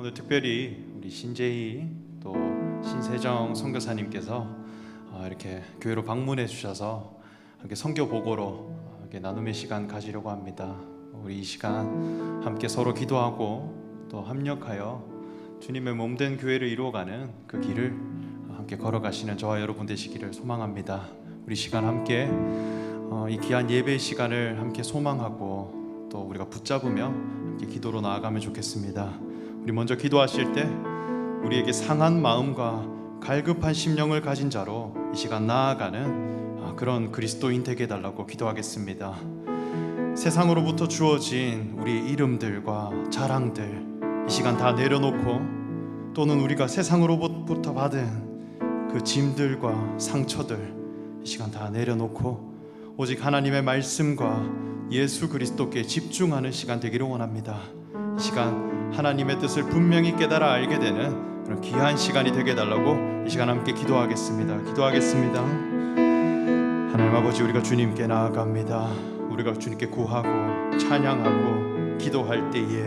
오늘 특별히 우리 신재희 또 신세정 선교사님께서 이렇게 교회로 방문해 주셔서 이렇게 선교 보고로 이렇게 나눔의 시간 가지려고 합니다. 우리 이 시간 함께 서로 기도하고 또 합력하여 주님의 몸된 교회를 이루어가는 그 길을 함께 걸어가시는 저와 여러분 되시기를 소망합니다. 우리 시간 함께 이 귀한 예배 시간을 함께 소망하고 또 우리가 붙잡으며 함께 기도로 나아가면 좋겠습니다. 우리 먼저 기도하실 때 우리에게 상한 마음과 갈급한 심령을 가진 자로 이 시간 나아가는 그런 그리스도인 되게 해달라고 기도하겠습니다. 세상으로부터 주어진 우리의 이름들과 자랑들 이 시간 다 내려놓고, 또는 우리가 세상으로부터 받은 그 짐들과 상처들 이 시간 다 내려놓고 오직 하나님의 말씀과 예수 그리스도께 집중하는 시간 되기를 원합니다. 이 시간 하나님의 뜻을 분명히 깨달아 알게 되는 그런 귀한 시간이 되게 해달라고 이 시간 함께 기도하겠습니다. 하나님 아버지, 우리가 주님께 나아갑니다. 우리가 주님께 구하고 찬양하고 기도할 때에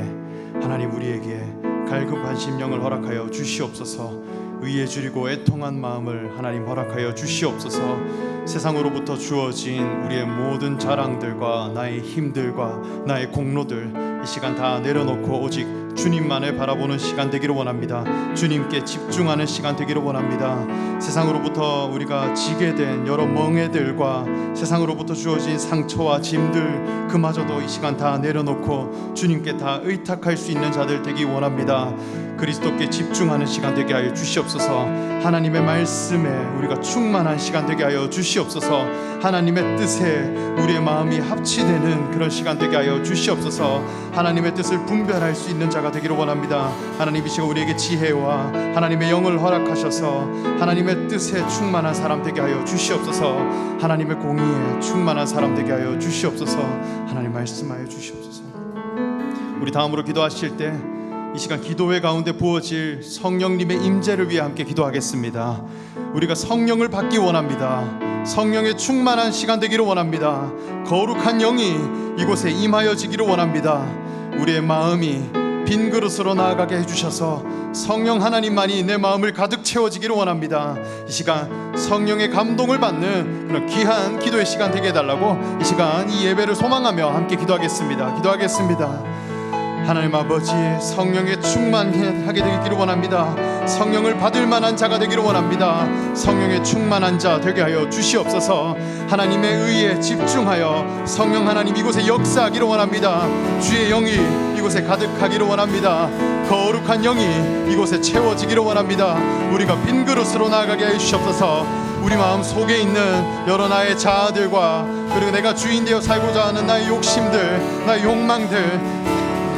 하나님 우리에게 갈급한 심령을 허락하여 주시옵소서. 의에 줄이고 애통한 마음을 하나님 허락하여 주시옵소서. 세상으로부터 주어진 우리의 모든 자랑들과 나의 힘들과 나의 공로들 이 시간 다 내려놓고 오직 주님만을 바라보는 시간 되기를 원합니다. 주님께 집중하는 시간 되기를 원합니다. 세상으로부터 우리가 지게 된 여러 멍해들과 세상으로부터 주어진 상처와 짐들 그마저도 이 시간 다 내려놓고 주님께 다 의탁할 수 있는 자들 되기 원합니다. 그리스도께 집중하는 시간 되게 하여 주시옵소서. 하나님의 말씀에 우리가 충만한 시간 되게 하여 주시옵소서. 하나님의 뜻에 우리의 마음이 합치되는 그런 시간 되게 하여 주시옵소서. 하나님의 뜻을 분별할 수 있는 자가 되기를 원합니다. 하나님 이 시간 우리에게 지혜와 하나님의 영을 허락하셔서 하나님의 뜻에 충만한 사람 되게 하여 주시옵소서. 하나님의 공의에 충만한 사람 되게 하여 주시옵소서. 하나님 말씀하여 주시옵소서. 우리 다음으로 기도하실 때 이 시간 기도회 가운데 부어질 성령님의 임재를 위해 함께 기도하겠습니다. 우리가 성령을 받기 원합니다. 성령의 충만한 시간 되기를 원합니다. 거룩한 영이 이곳에 임하여지기를 원합니다. 우리의 마음이 빈 그릇으로 나아가게 해주셔서 성령 하나님만이 내 마음을 가득 채워지기를 원합니다. 이 시간 성령의 감동을 받는 그런 귀한 기도의 시간 되게 해달라고 이 시간 이 예배를 소망하며 함께 기도하겠습니다. 하나님 아버지, 성령에 충만하게 되기를 원합니다. 성령을 받을 만한 자가 되기를 원합니다. 성령에 충만한 자 되게 하여 주시옵소서. 하나님의 의에 집중하여 성령 하나님 이곳에 역사하기를 원합니다. 주의 영이 이곳에 가득하기를 원합니다. 거룩한 영이 이곳에 채워지기를 원합니다. 우리가 빈 그릇으로 나아가게 하여 주시옵소서. 우리 마음 속에 있는 여러 나의 자아들과 그리고 내가 주인 되어 살고자 하는 나의 욕심들, 나의 욕망들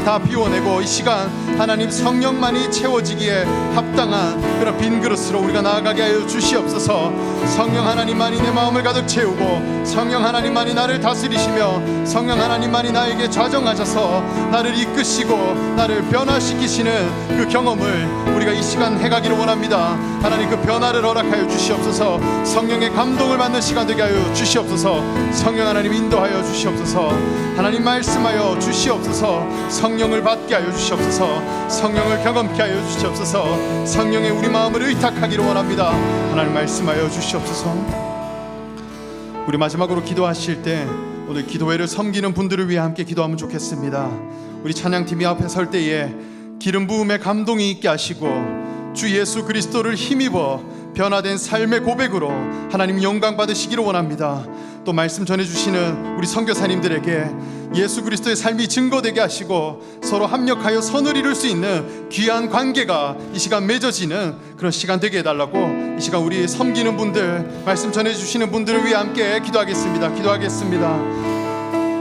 다 비워내고 이 시간 하나님 성령만이 채워지기에 합당한 그런 빈 그릇으로 우리가 나아가게 하여 주시옵소서. 성령 하나님만이 내 마음을 가득 채우고 성령 하나님만이 나를 다스리시며 성령 하나님만이 나에게 좌정하셔서 나를 이끄시고 나를 변화시키시는 그 경험을 우리가 이 시간 해가기를 원합니다. 하나님 그 변화를 허락하여 주시옵소서. 성령의 감동을 받는 시간 되게 하여 주시옵소서. 성령 하나님 인도하여 주시옵소서. 하나님 말씀하여 주시옵소서. 성령을 받게 하여 주시옵소서. 성령을 경험케 하여 주시옵소서. 성령의 우리 마음을 의탁하기를 원합니다. 하나님 말씀하여 주시옵소서. 우리 마지막으로 기도하실 때 오늘 기도회를 섬기는 분들을 위해 함께 기도하면 좋겠습니다. 우리 찬양팀이 앞에 설 때에 기름 부음의 감동이 있게 하시고 주 예수 그리스도를 힘입어 변화된 삶의 고백으로 하나님 영광 받으시기를 원합니다. 또 말씀 전해주시는 우리 선교사님들에게 예수 그리스도의 삶이 증거되게 하시고 서로 합력하여 선을 이룰 수 있는 귀한 관계가 이 시간 맺어지는 그런 시간 되게 해달라고 이 시간 우리 섬기는 분들, 말씀 전해주시는 분들을 위해 함께 기도하겠습니다.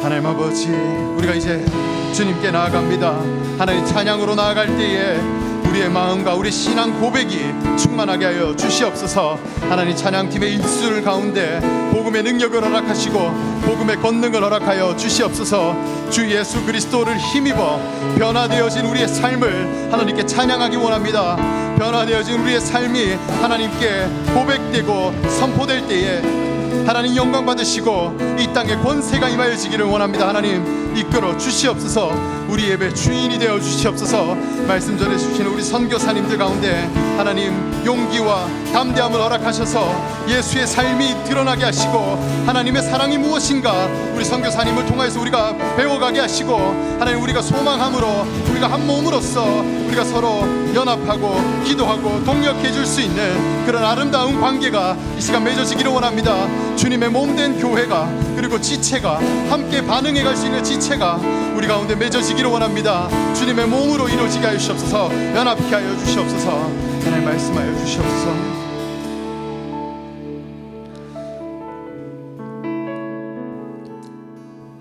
하나님 아버지, 우리가 이제 주님께 나아갑니다. 하나님 찬양으로 나아갈 때에 우리의 마음과 우리 신앙 고백이 충만하게 하여 주시옵소서. 하나님 찬양팀의 입술 가운데 복음의 능력을 허락하시고 복음의 권능을 허락하여 주시옵소서. 주 예수 그리스도를 힘입어 변화되어진 우리의 삶을 하나님께 찬양하기 원합니다. 변화되어진 우리의 삶이 하나님께 고백되고 선포될 때에 하나님 영광 받으시고 이 땅에 권세가 임하여지기를 원합니다. 하나님 이끌어 주시옵소서. 우리 예배 주인이 되어 주시옵소서. 말씀 전해 주시는 우리 선교사님들 가운데 하나님 용기와 담대함을 허락하셔서 예수의 삶이 드러나게 하시고 하나님의 사랑이 무엇인가 우리 선교사님을 통해서 우리가 배워가게 하시고 하나님 우리가 소망함으로 우리가 한 몸으로서 우리가 서로 연합하고 기도하고 동력해 줄 수 있는 그런 아름다운 관계가 이 시간 맺어지기를 원합니다. 주님의 몸된 교회가 그리고 지체가 함께 반응해 갈 수 있는 지체가 우리 가운데 맺어지기를 원합니다. 주님의 몸으로 이루어지게 하여 주시옵소서. 연합케 하여 주시옵소서. 하나님 말씀하여 주시옵소서.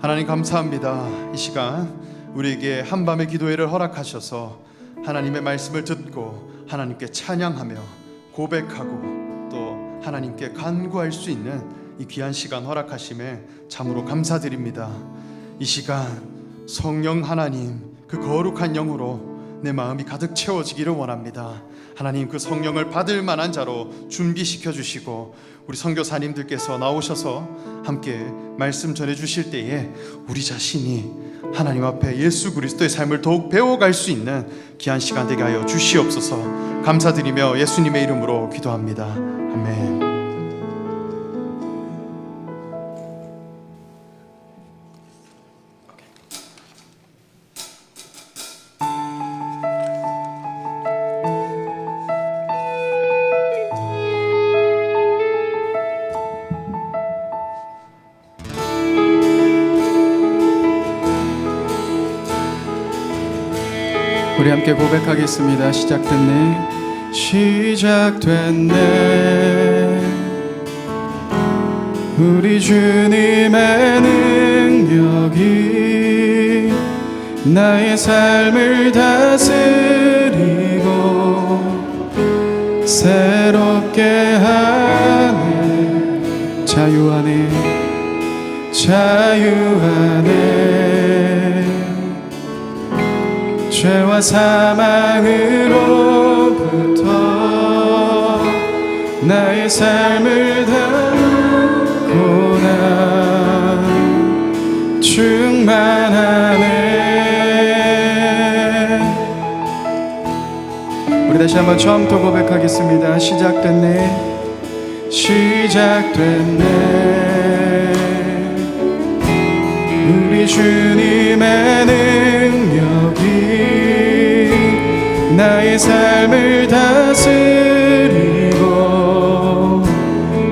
하나님 감사합니다. 이 시간 우리에게 한밤의 기도회를 허락하셔서 하나님의 말씀을 듣고 하나님께 찬양하며 고백하고 또 하나님께 간구할 수 있는 이 귀한 시간 허락하심에 참으로 감사드립니다. 이 시간 성령 하나님 그 거룩한 영으로 내 마음이 가득 채워지기를 원합니다. 하나님 그 성령을 받을 만한 자로 준비시켜 주시고 우리 선교사님들께서 나오셔서 함께 말씀 전해 주실 때에 우리 자신이 하나님 앞에 예수 그리스도의 삶을 더욱 배워갈 수 있는 귀한 시간 되게 하여 주시옵소서. 감사드리며 예수님의 이름으로 기도합니다. 아멘. 우리 함께 고백하겠습니다. 시작됐네. 시작됐네. 우리 주님의 능력이 나의 삶을 다스리고 새롭게 하네. 자유 안에 자유 안에 죄와 사망으로부터 나의 삶을 담고 난 충만하네. 우리 다시 한번 처음부터 고백하겠습니다. 시작됐네. 시작됐네. 우리 주님의 능력이 나의 삶을 다스리고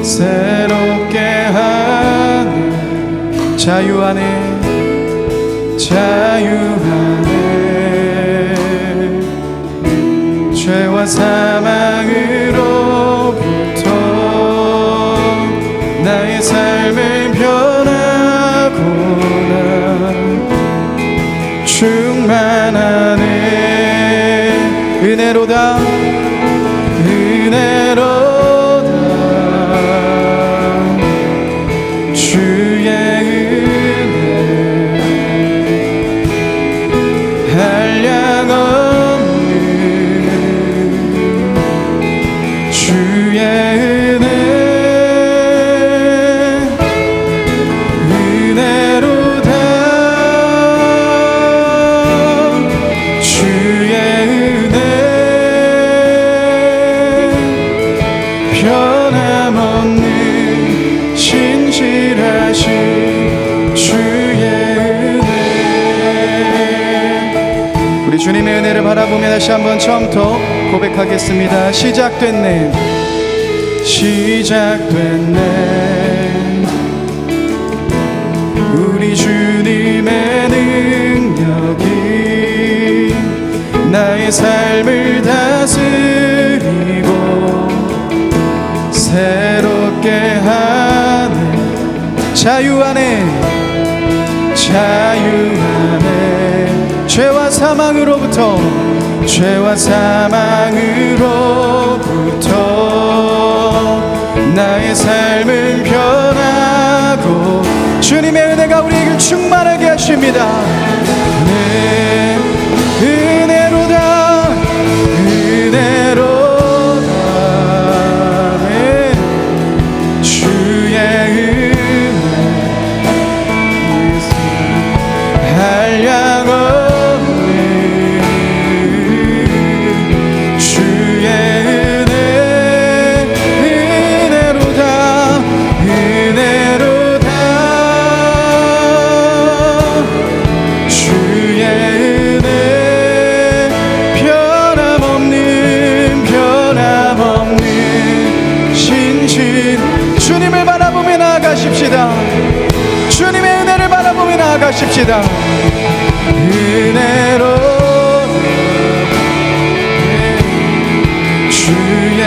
새롭게 하네. 자유 안에 자유 안에 죄와 사망으로부터 나의 삶을 변하고 난 충만하네. 은혜로다 은혜로다 주의 은혜 한량 없는 주의 은혜 은혜로다 주의 변함없는 신실하신 주의 은혜. 우리 주님의 은혜를 바라보며 다시 한번 처음부터 고백하겠습니다. 시작됐네. 시작됐네. 우리 주님의 능력이 나의 삶을 다스리고 새롭게 하네. 자유 안에 자유 안에 죄와 사망으로부터 죄와 사망으로부터 나의 삶은 변하고 주님의 은혜가 우리에게 충만하게 하십니다. 네, 은혜로다 은혜로다 한량 없는 고백하십시다. 은혜로 주의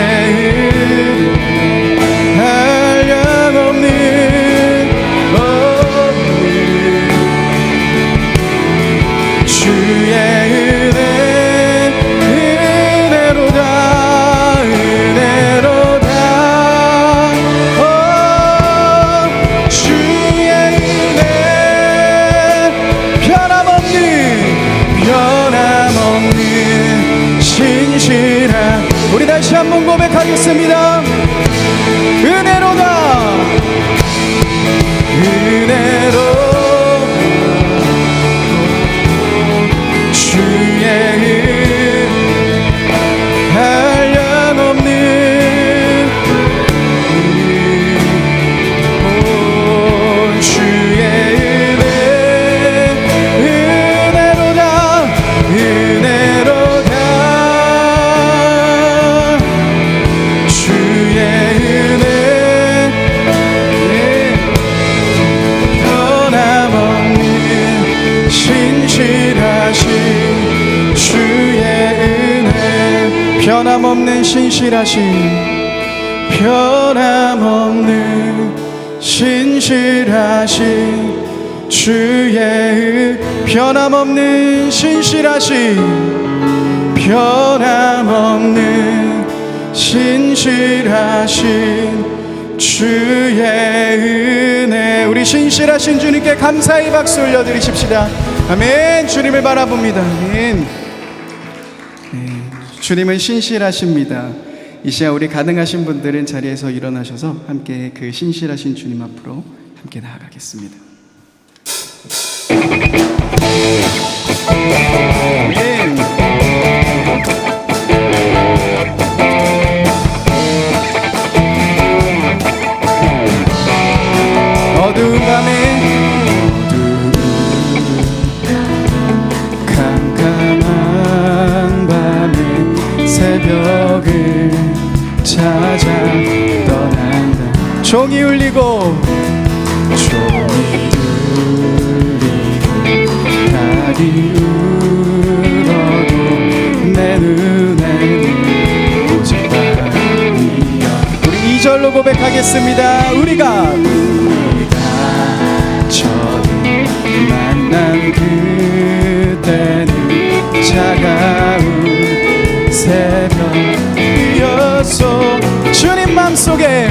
한량없는 주의 은혜로다 은혜로다 주의 은혜 변함없는 신실한 우리 다시 한번 고백하겠습니다. 은혜로다 은혜로 주의 한량없는 주의 은혜로다 은혜로다 주의 은혜 변함없는 신실하신 주의 은혜 변함없는 신실하신 변함없는 신실하신 주의 변함없는 신실하신 변함없는 신실하신 주의 은혜 우리 신실하신 주님께 감사의 박수 올려드리십시다. 아멘. 주님을 바라봅니다. 아멘. 주님은 신실하십니다. 이 시간 우리 가능하신 분들은 자리에서 일어나셔서 함께 그 신실하신 주님 앞으로 함께 나아가겠습니다. 아멘. 어두운 밤에 캄캄한 밤에 새벽을 찾아 떠난다. 종이 울리고 달이 울어도 내 눈에는 오직 밤이야. 우리 2절로 고백하겠습니다. 우리가 처음 만난 그때는 차가운 새벽이었어. 주님 맘속에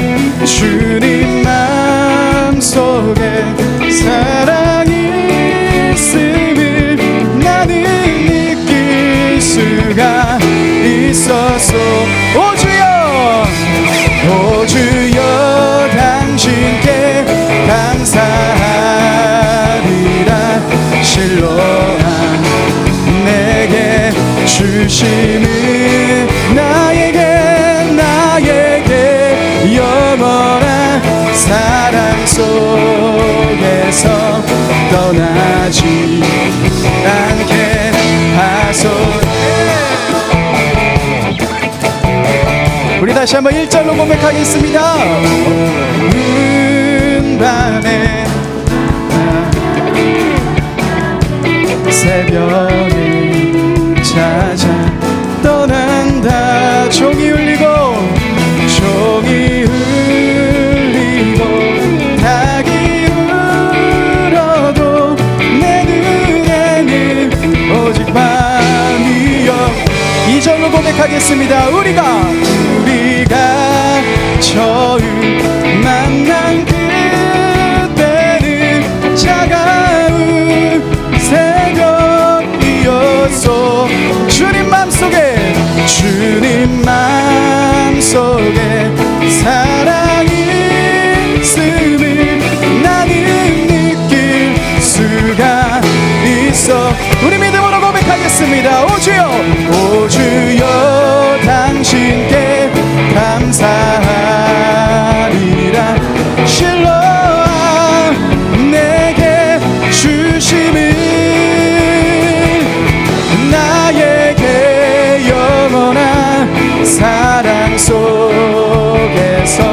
사랑이 있음을 나는 느낄 수가 있었어. 오 주여 당신께 감사하리라. 실로한 내게 주시는 나에게 영원한 사랑 속에서 떠나지 않게 하소서. 우리 다시 한번 1절로 고백하겠습니다. 밤에 새벽을 찾아 떠난다. 종이 울리고 닭이 울어도 내 눈에는 오직 밤이여. 2절로 고백하겠습니다. 우리가 처음 만난 그때는 차가운 새벽이었어. 주님 맘속에 사랑이 있음을 나는 느낄 수가 있어. 우리 믿음으로 고백하겠습니다. 오 주여 당신께 감사하리라. 실로아 내게 주심을 나에게 영원한 사랑 속에서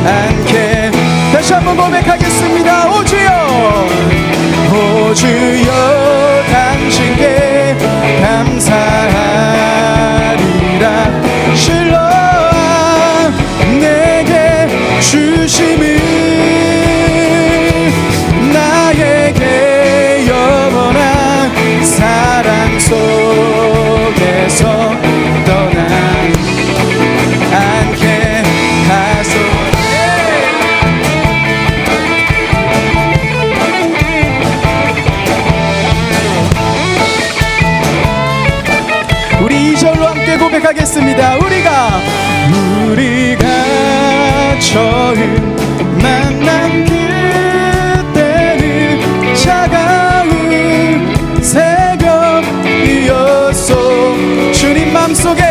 않게. 다시 한번 고백하겠습니다. 오 2절로 함께 고백하겠습니다. 우리가 처음 만난 그때는 차가운 새벽이었소. 주님 맘속에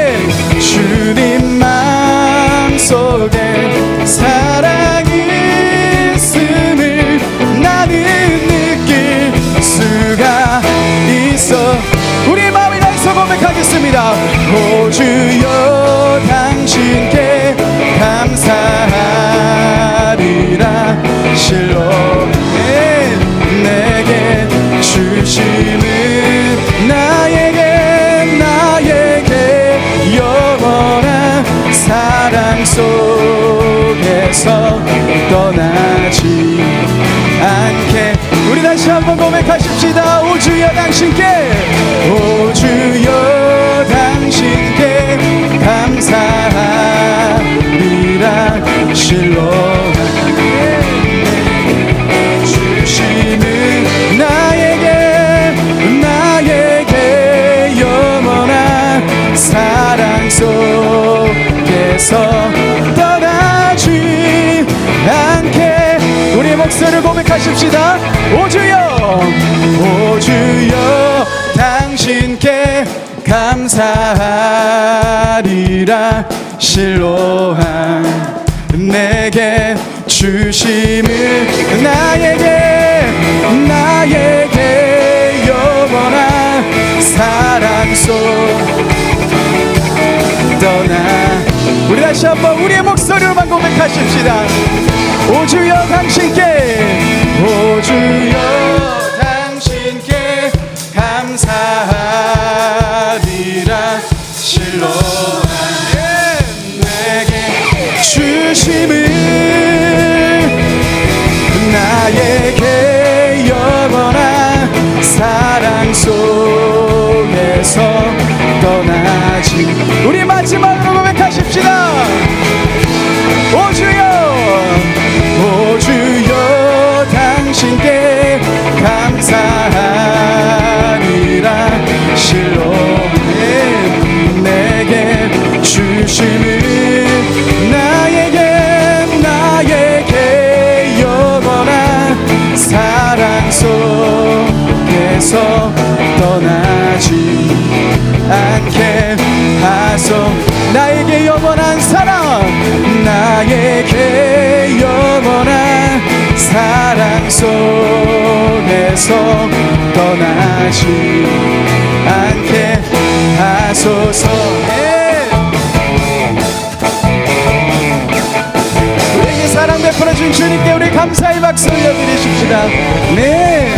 사랑이 있음을 나는 느낄 수가 있어. 우리 마음을 다해서 고백하겠습니다. 오 주여 당신께 감사하리라. 실로 내게 주심은 나에게 영원한 사랑 속에서 떠나지 않게. 우리 다시 한번 고백하십시다. 오 주여 당신께 감사하리라. 실로 주심은 나에게 영원한 사랑 속에서 떠나지 않게. 우리의 목소리를 고백하십시다. 오 주여 당신께 감사하리라. 실로한 내게 주심을 나에게 영원한 사랑 속 떠나. 우리 다시 한번 우리의 목소리로만 고백하십시다. 오 주여 당신께 감사하리라. 실로한 내게 주심을 나에게 영원한 사랑 속에서 떠나지. 우리 마지막으로 고백하십시다. 오 주여 당신께 감사하리라. 실로 내게 주심을 나에게 영원한 사랑 속에서 떠나지 않게 하소. 나에게 영원한 사랑, 나에게 영원한 사랑 속에서 떠나지 않게 하소서. 우리에게 사랑 베풀어준 주님께 우리 감사의 박수 올려드리십시다. 네.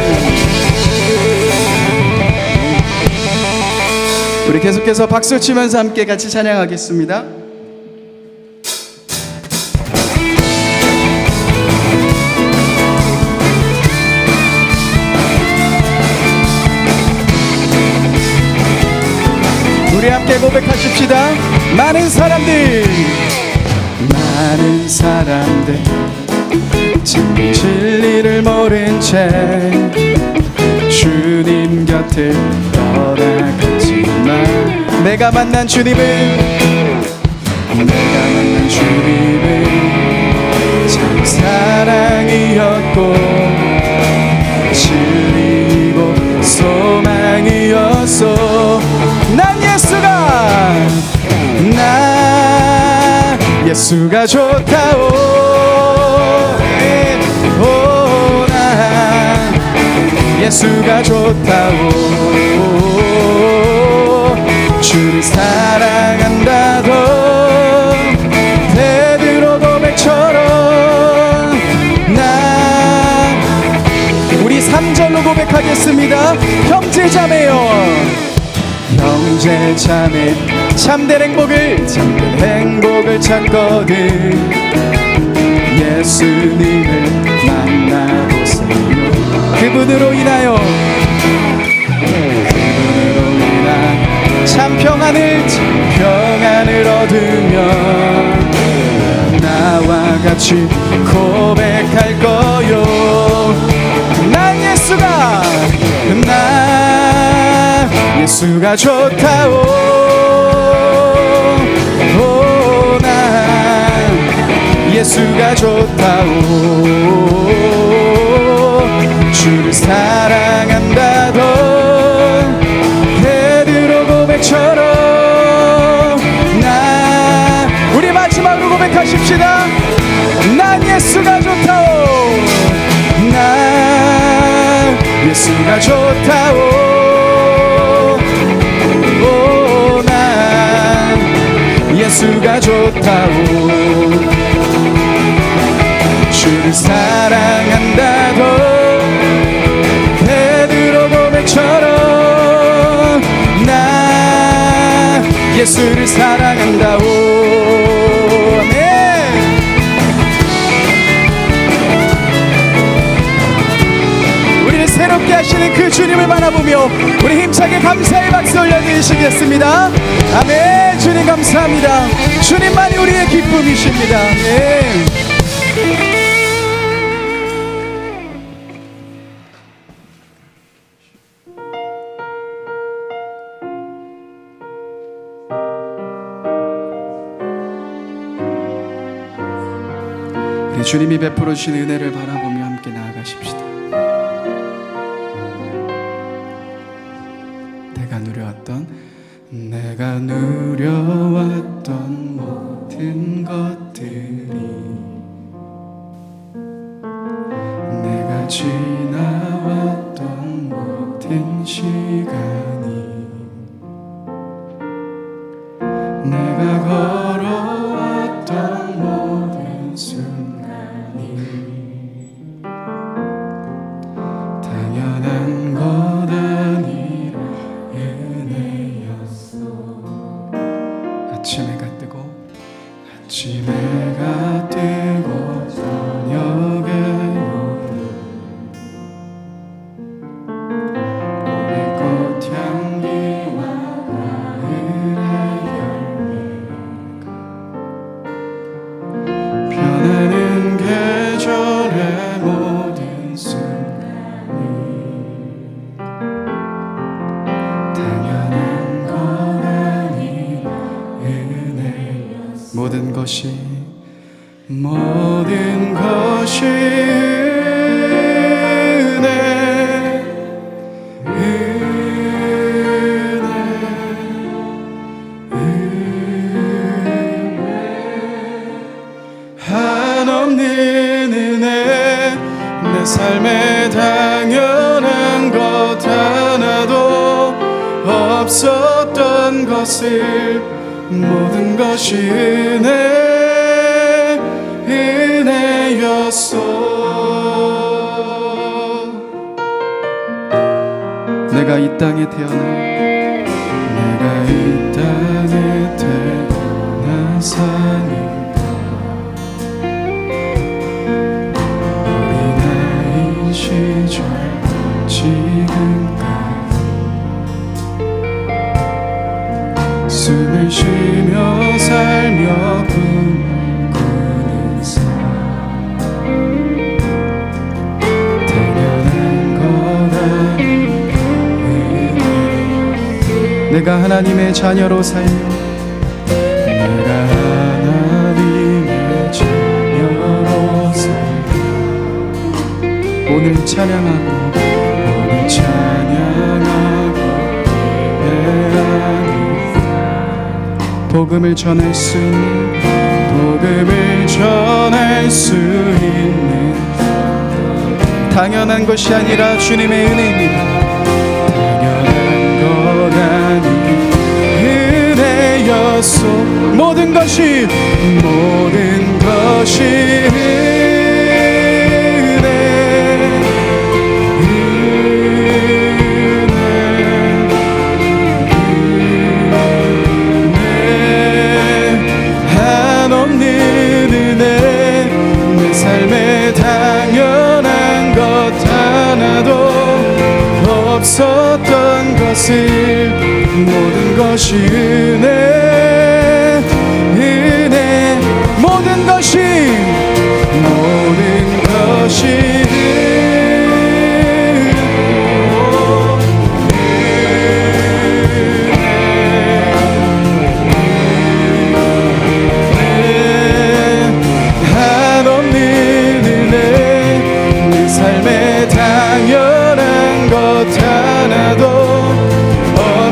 우리 계속해서 박수 치면서 함께 같이 찬양하겠습니다. 우리 함께 고백하십시다. 많은 사람들 진리를 모른 채 주님 곁을 떠나갔지만 내가 만난 주님은 참 사랑이었고 진리고 소망이었소. 난 예수가 좋다오. 난 예수가 좋다오. 주를 사랑한다던 베드로 고백처럼 난 우리 3절로 고백하겠습니다. 형제자매여 참된 행복을 찾거든 예수님을 만나보세요. 그분으로 인하여 참 평안을 얻으며 나와 같이 고백할 거요. 난 예수가 좋다오. 예수가 좋다오. 주를 사랑한다던 베드로 고백처럼 우리 마지막으로 고백하십시다. 난 예수가 좋다오. 난 예수가 좋다오. 난 예수가 좋다오. 주를 사랑한다던 베드로 고백처럼 나 예수를 사랑한다오. 아멘. 우리를 새롭게 하시는 그 주님을 바라보며 우리 힘차게 감사의 박수 올려드리시겠습니다. 아멘. 주님 감사합니다. 주님만이 우리의 기쁨이십니다. 아멘. 우리 주님이 베풀어 주신 은혜를 바라보며 함께 나아가십시다. 내가 누려왔던 모든 것들이 내가 지나왔던 모든 시간이 내가 걸어왔던 모든 순간이 당연한 것 아니라 은혜였어. 아침 해가 뜨고 저녁에 오는 봄의 꽃향기와 가을의 열매가 변하는 계절의 모든 순간이 당연한 것 아니라 은혜였어. 모든 것이 은혜 한없는 은혜 내 삶에 당연한 것 하나도 없었던 것을 모든 것이 은혜였어. 내가 이 땅에 태어나사니까 어린아이인 시절 지금까지 숨을 쉬며 살며 꿈꾸는 삶 당연한 것 아니라 내가 하나님의 자녀로 살며 내가 하나님의 자녀로 살며 오늘 찬양하고 복음을 전할 수 있는 당연한 것이 아니라 주님의 은혜입니다. 당연한 것 아닌 은혜였소. 모든 것이 없었던 것을 모든 것이 은혜 모든 것이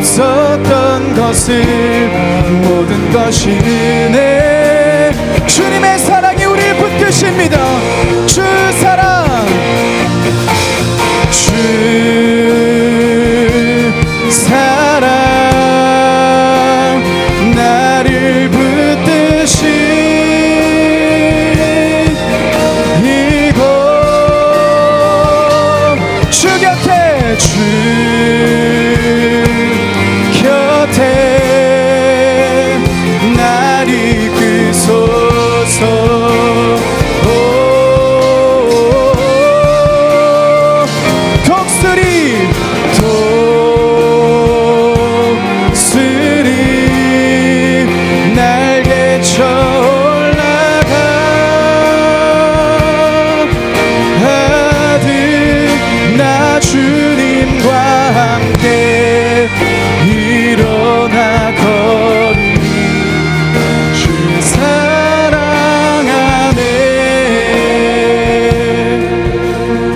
없었던 것을 모든 것이 은혜. 주님의 사랑이 우리를 붙드십니다. 주 사랑, 주 사랑 나를 붙드신 이곳 주 곁에, 주 곁에 날 이끄소서.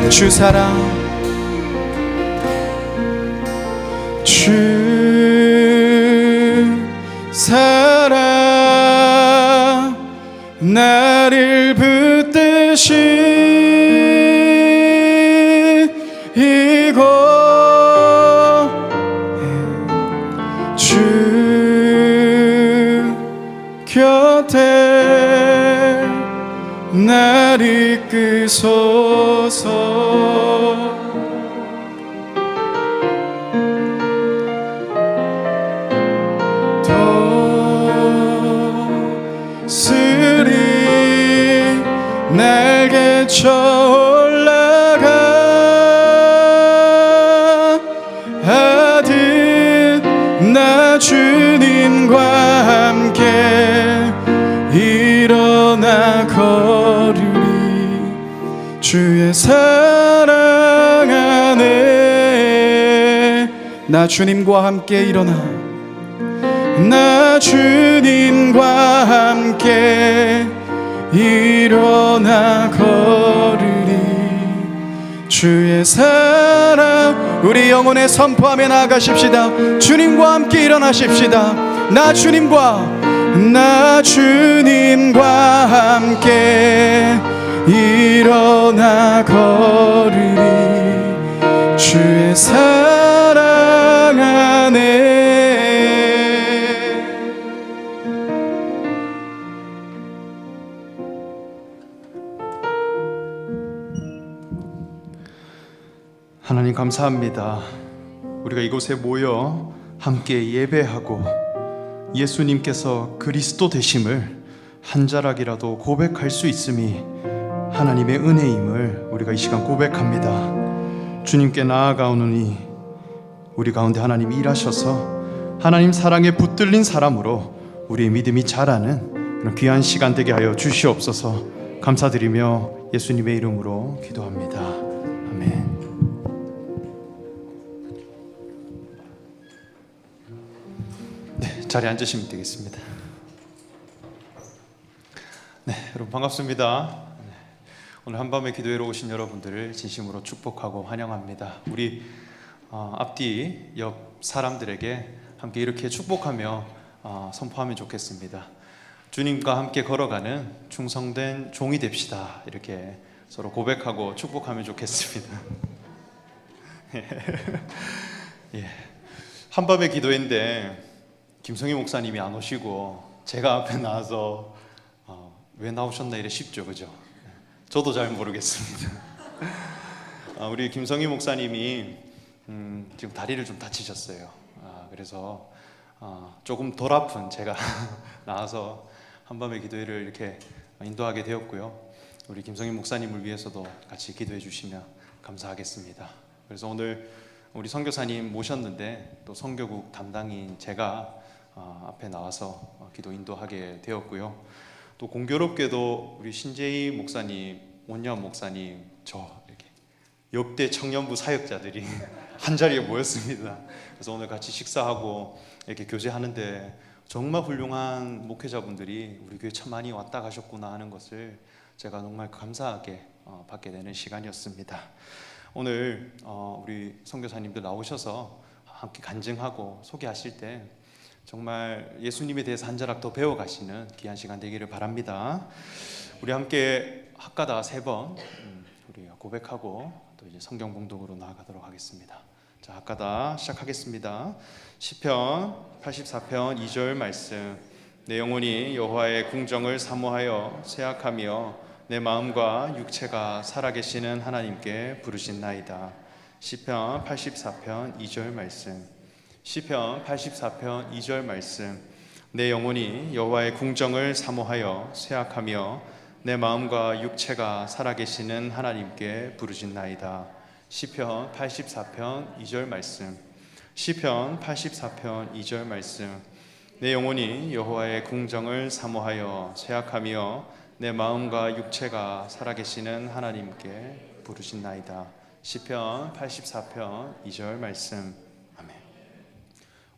주 사랑, 주 사랑 나를 붙드신 이곳 주 곁에 날 이끄소서. 쓰리 날개 쳐 올라가 하듯 나 주님과 함께 일어나 걸으리. 주의 사랑 안에 나 주님과 함께 일어나, 나 주님과 함께 일어나 걸으리. 주의 사랑 우리 영혼에 선포하며 나아가십시다. 주님과 함께 일어나십시다. 나 주님과 함께 일어나 걸으리. 주의 사랑 안에. 하나님 감사합니다. 우리가 이곳에 모여 함께 예배하고 예수님께서 그리스도 되심을 한 자락이라도 고백할 수 있음이 하나님의 은혜임을 우리가 이 시간 고백합니다. 주님께 나아가오느니 우리 가운데 하나님이 일하셔서 하나님 사랑에 붙들린 사람으로 우리의 믿음이 자라는 그런 귀한 시간 되게 하여 주시옵소서. 감사드리며 예수님의 이름으로 기도합니다. 아멘. 자리에 앉으시면 되겠습니다. 네, 여러분 반갑습니다. 오늘 한밤의 기도회로 오신 여러분들을 진심으로 축복하고 환영합니다. 우리 앞뒤 옆 사람들에게 함께 이렇게 축복하며 선포하면 좋겠습니다. 주님과 함께 걸어가는 충성된 종이 됩시다. 이렇게 서로 고백하고 축복하면 좋겠습니다. 예, 한밤의 기도회인데 김성희 목사님이 안 오시고 제가 앞에 나와서 왜 나오셨나 이래 싶죠, 그죠? 저도 잘 모르겠습니다. 우리 김성희 목사님이 지금 다리를 좀 다치셨어요. 그래서 조금 덜 아픈 제가 나와서 한밤의 기도회를 이렇게 인도하게 되었고요. 우리 김성희 목사님을 위해서도 같이 기도해 주시면 감사하겠습니다. 그래서 오늘 우리 선교사님 모셨는데 또 선교국 담당인 제가 앞에 나와서 기도 인도하게 되었고요. 또 공교롭게도 우리 신재희 목사님, 온년 목사님, 저 이렇게 역대 청년부 사역자들이 한 자리에 모였습니다. 그래서 오늘 같이 식사하고 이렇게 교제하는데 정말 훌륭한 목회자분들이 우리 교회 참 많이 왔다 가셨구나 하는 것을 제가 정말 감사하게 받게 되는 시간이었습니다. 오늘 우리 선교사님들 나오셔서 함께 간증하고 소개하실 때 정말 예수님에 대해서 한 자락 더 배워가시는 귀한 시간 되기를 바랍니다. 우리 함께 학가다 3번 우리 고백하고 또 이제 성경 봉독으로 나아가도록 하겠습니다. 자, 학가다 시작하겠습니다. 시편 84편 2절 말씀. 내 영혼이 여호와의 궁정을 사모하여 쇠약하며 내 마음과 육체가 살아계시는 하나님께 부르신나이다. 시편 84편 2절 말씀. 시편 84편 2절 말씀. 내 영혼이 여호와의 궁정을 사모하여 쇠약하며 내 마음과 육체가 살아계시는 하나님께 부르신나이다. 시편 84편 2절 말씀. 시편 84편 2절 말씀. 내 영혼이 여호와의 궁정을 사모하여 쇠약하며 내 마음과 육체가 살아계시는 하나님께 부르신나이다. 시편 84편 2절 말씀. 아멘.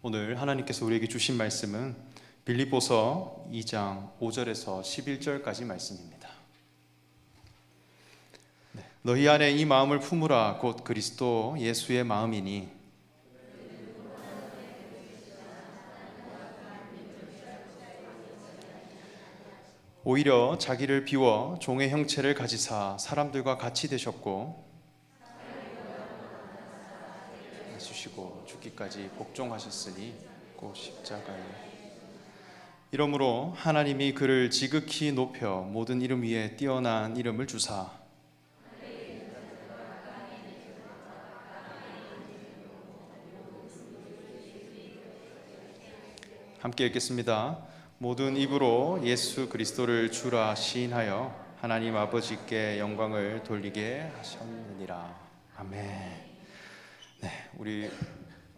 오늘 하나님께서 우리에게 주신 말씀은 빌립보서 2장 5절에서 11절까지 말씀입니다. 너희 안에 이 마음을 품으라. 곧 그리스도 예수의 마음이니 오히려 자기를 비워 종의 형체를 가지사 사람들과 같이 되셨고 주시고 죽기까지 복종하셨으니 곧 십자가에 이러므로 하나님이 그를 지극히 높여 모든 이름 위에 뛰어난 이름을 주사 함께 읽겠습니다. 모든 입으로 예수 그리스도를 주라 시인하여 하나님 아버지께 영광을 돌리게 하셨느니라. 아멘. 네, 우리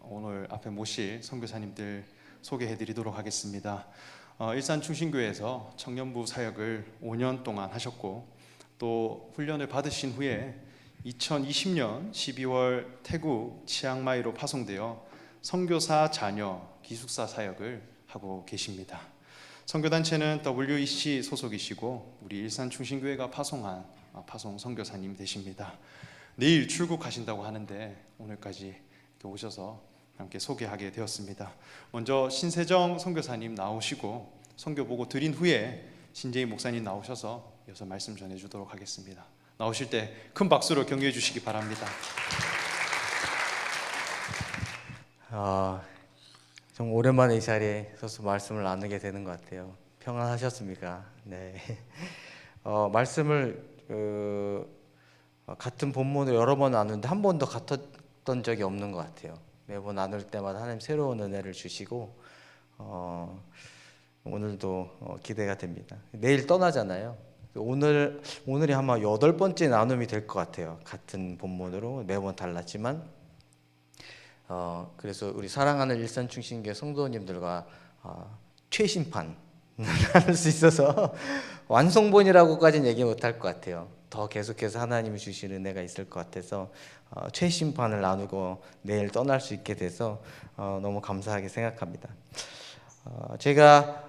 오늘 앞에 모실 선교사님들 소개해드리도록 하겠습니다. 일산 충신교회에서 청년부 사역을 5년 동안 하셨고 또 훈련을 받으신 후에 2020년 12월 태국 치앙마이로 파송되어 선교사 자녀 기숙사 사역을 하고 계십니다. 선교단체는 WEC 소속이시고 우리 일산 충신교회가 파송한 파송 선교사님 되십니다. 내일 출국하신다고 하는데 오늘까지 이렇게 오셔서 함께 소개하게 되었습니다. 먼저 신세정 선교사님 나오시고 선교 보고 드린 후에 신재희 목사님 나오셔서 이어서 말씀 전해주도록 하겠습니다. 나오실 때 큰 박수로 격려해 주시기 바랍니다. 좀 오랜만에 이 자리에 서서 말씀을 나누게 되는 것 같아요. 평안하셨습니까? 네. 말씀을 같은 본문을 여러 번 나누는데 한 번도 같았던 적이 없는 것 같아요. 매번 나눌 때마다 하나님 새로운 은혜를 주시고 오늘도 기대가 됩니다. 내일 떠나잖아요. 오늘이 아마 8번째 나눔이 될 것 같아요. 같은 본문으로 매번 달랐지만 그래서 우리 사랑하는 일산충신교회 성도님들과 최심판을 나눌 수 있어서 완성본이라고까지는 얘기 못할 것 같아요. 더 계속해서 하나님이 주시는 은혜가 있을 것 같아서 최심판을 나누고 내일 떠날 수 있게 돼서 너무 감사하게 생각합니다. 제가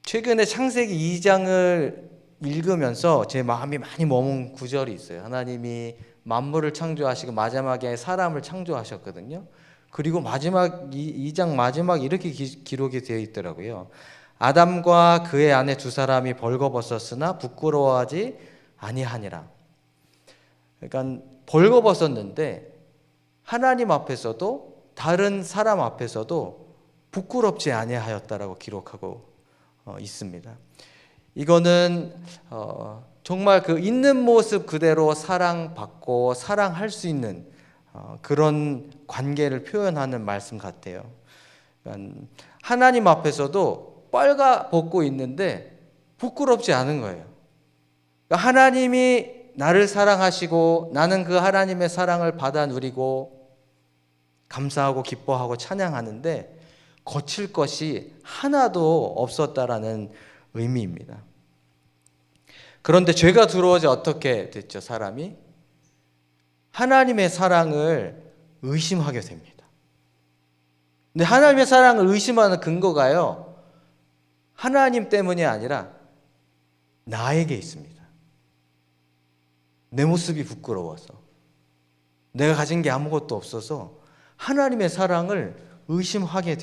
최근에 창세기 2장을 읽으면서 제 마음이 많이 머문 구절이 있어요. 하나님이 만물을 창조하시고 마지막에 사람을 창조하셨거든요. 그리고 마지막 2장 마지막 이렇게 기록이 되어 있더라고요. 아담과 그의 아내 2사람이 벌거벗었으나 부끄러워하지 아니하니라. 그러니까 벌거벗었는데 하나님 앞에서도 다른 사람 앞에서도 부끄럽지 아니하였다라고 기록하고 있습니다. 이거는 정말 그 있는 모습 그대로 사랑받고 사랑할 수 있는 그런 관계를 표현하는 말씀 같아요. 그러니까 하나님 앞에서도 빨가벗고 있는데 부끄럽지 않은 거예요. 그러니까 하나님이 나를 사랑하시고 나는 그 하나님의 사랑을 받아 누리고 감사하고 기뻐하고 찬양하는데 거칠 것이 하나도 없었다라는 의미입니다. 그런데 죄가 들어오자 어떻게 됐죠? 사람이 하나님의 사랑을 의심하게 됩니다. 근데 하나님의 사랑을 의심하는 근거가요, 하나님 때문이 아니라 나에게 있습니다. 내 모습이 부끄러워서, 내가 가진 게 아무것도 없어서 하나님의 사랑을 의심하게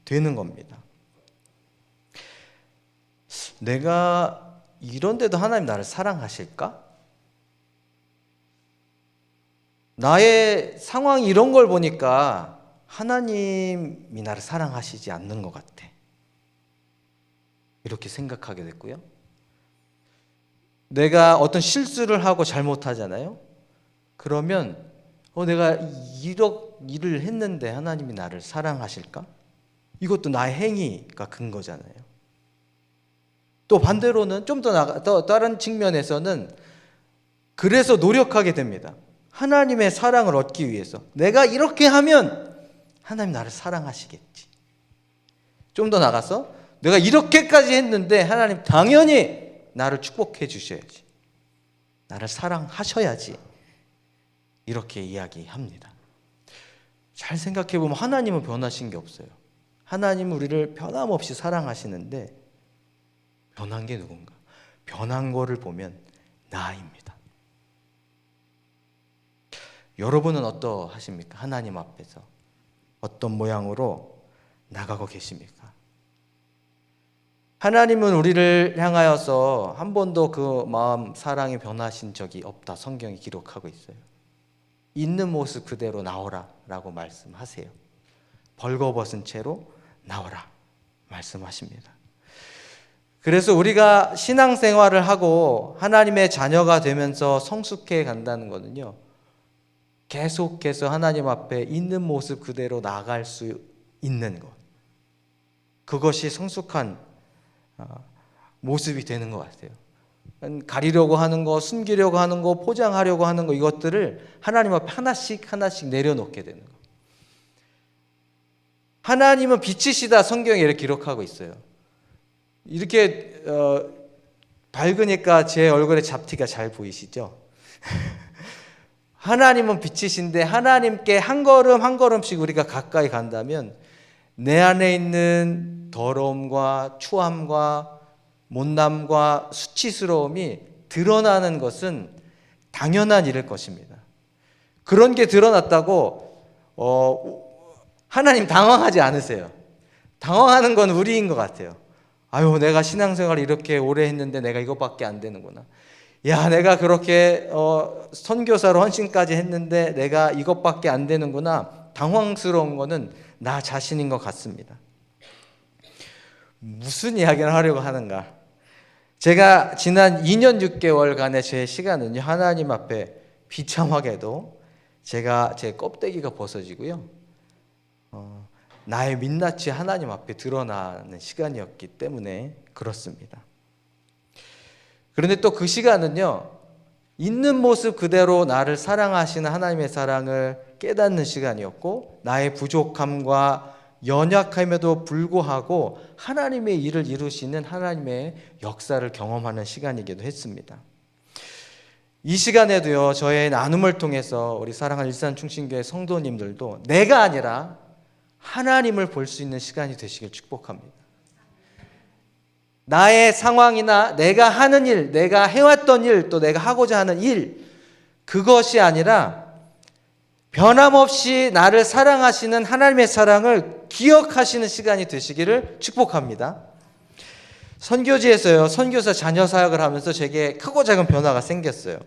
되는 겁니다. 내가 이런데도 하나님 나를 사랑하실까? 나의 상황이 이런 걸 보니까 하나님이 나를 사랑하시지 않는 것 같아. 이렇게 생각하게 됐고요. 내가 어떤 실수를 하고 잘못하잖아요. 그러면 내가 이런 일을 했는데 하나님이 나를 사랑하실까? 이것도 나의 행위가 근거잖아요. 또 반대로는 좀 더 다른 측면에서는 그래서 노력하게 됩니다. 하나님의 사랑을 얻기 위해서 내가 이렇게 하면 하나님 나를 사랑하시겠지. 좀 더 나가서 내가 이렇게까지 했는데 하나님 당연히 나를 축복해 주셔야지. 나를 사랑하셔야지. 이렇게 이야기합니다. 잘 생각해 보면 하나님은 변하신 게 없어요. 하나님은 우리를 변함없이 사랑하시는데 변한 게 누군가? 변한 거를 보면 나입니다. 여러분은 어떠하십니까? 하나님 앞에서 어떤 모양으로 나가고 계십니까? 하나님은 우리를 향하여서 한 번도 그 마음 사랑이 변하신 적이 없다. 성경이 기록하고 있어요. 있는 모습 그대로 나오라 라고 말씀하세요. 벌거벗은 채로 나오라 말씀하십니다. 그래서 우리가 신앙생활을 하고 하나님의 자녀가 되면서 성숙해 간다는 것은요, 계속해서 하나님 앞에 있는 모습 그대로 나갈 수 있는 것, 그것이 성숙한 모습이 되는 것 같아요. 가리려고 하는 거, 숨기려고 하는 거, 포장하려고 하는 거, 이것들을 하나님 앞에 하나씩 하나씩 내려놓게 되는 거. 하나님은 빛이시다, 성경에 이렇게 기록하고 있어요. 이렇게 밝으니까 제 얼굴에 잡티가 잘 보이시죠? 하나님은 빛이신데 하나님께 한 걸음 한 걸음씩 우리가 가까이 간다면 내 안에 있는 더러움과 추함과 못남과 수치스러움이 드러나는 것은 당연한 일일 것입니다. 그런 게 드러났다고 하나님 당황하지 않으세요. 당황하는 건 우리인 것 같아요. 아유, 내가 신앙생활을 이렇게 오래 했는데 내가 이것밖에 안 되는구나. 야, 내가 그렇게 선교사로 헌신까지 했는데 내가 이것밖에 안 되는구나. 당황스러운 거는 나 자신인 것 같습니다. 무슨 이야기를 하려고 하는가? 제가 지난 2년 6개월간의 제 시간은요, 하나님 앞에 비참하게도 제가 제 껍데기가 벗어지고요, 나의 민낯이 하나님 앞에 드러나는 시간이었기 때문에 그렇습니다. 그런데 또 그 시간은요, 있는 모습 그대로 나를 사랑하시는 하나님의 사랑을 깨닫는 시간이었고, 나의 부족함과 연약함에도 불구하고 하나님의 일을 이루시는 하나님의 역사를 경험하는 시간이기도 했습니다. 이 시간에도요, 저의 나눔을 통해서 우리 사랑하는 일산충신교회 성도님들도 내가 아니라 하나님을 볼 수 있는 시간이 되시길 축복합니다. 나의 상황이나 내가 하는 일, 내가 해왔던 일, 또 내가 하고자 하는 일, 그것이 아니라 변함없이 나를 사랑하시는 하나님의 사랑을 기억하시는 시간이 되시기를 축복합니다. 선교지에서요, 선교사 자녀 사역을 하면서 제게 크고 작은 변화가 생겼어요.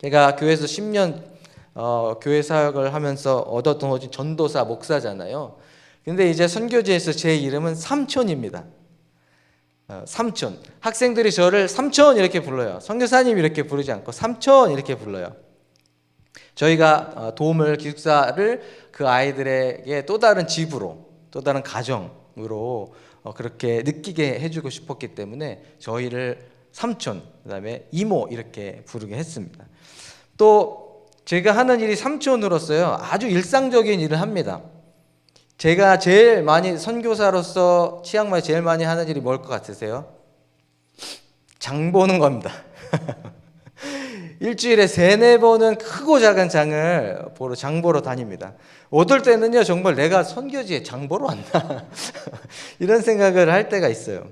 제가 교회에서 10년 교회 사역을 하면서 얻었던 전도사, 목사잖아요. 근데 이제 선교지에서 제 이름은 삼촌입니다. 삼촌. 학생들이 저를 삼촌 이렇게 불러요. 선교사님 이렇게 부르지 않고 삼촌 이렇게 불러요. 저희가 도움을, 기숙사를 그 아이들에게 또 다른 집으로, 또 다른 가정으로 그렇게 느끼게 해주고 싶었기 때문에 저희를 삼촌, 그 다음에 이모 이렇게 부르게 했습니다. 또 제가 하는 일이 삼촌으로서요, 아주 일상적인 일을 합니다. 제가 제일 많이, 선교사로서 치앙마이 제일 많이 하는 일이 뭘 것 같으세요? 장 보는 겁니다. 일주일에 3-4번은 크고 작은 장을 장 보러 다닙니다. 어떨 때는요, 정말 내가 선교지에 장 보러 왔나? 이런 생각을 할 때가 있어요.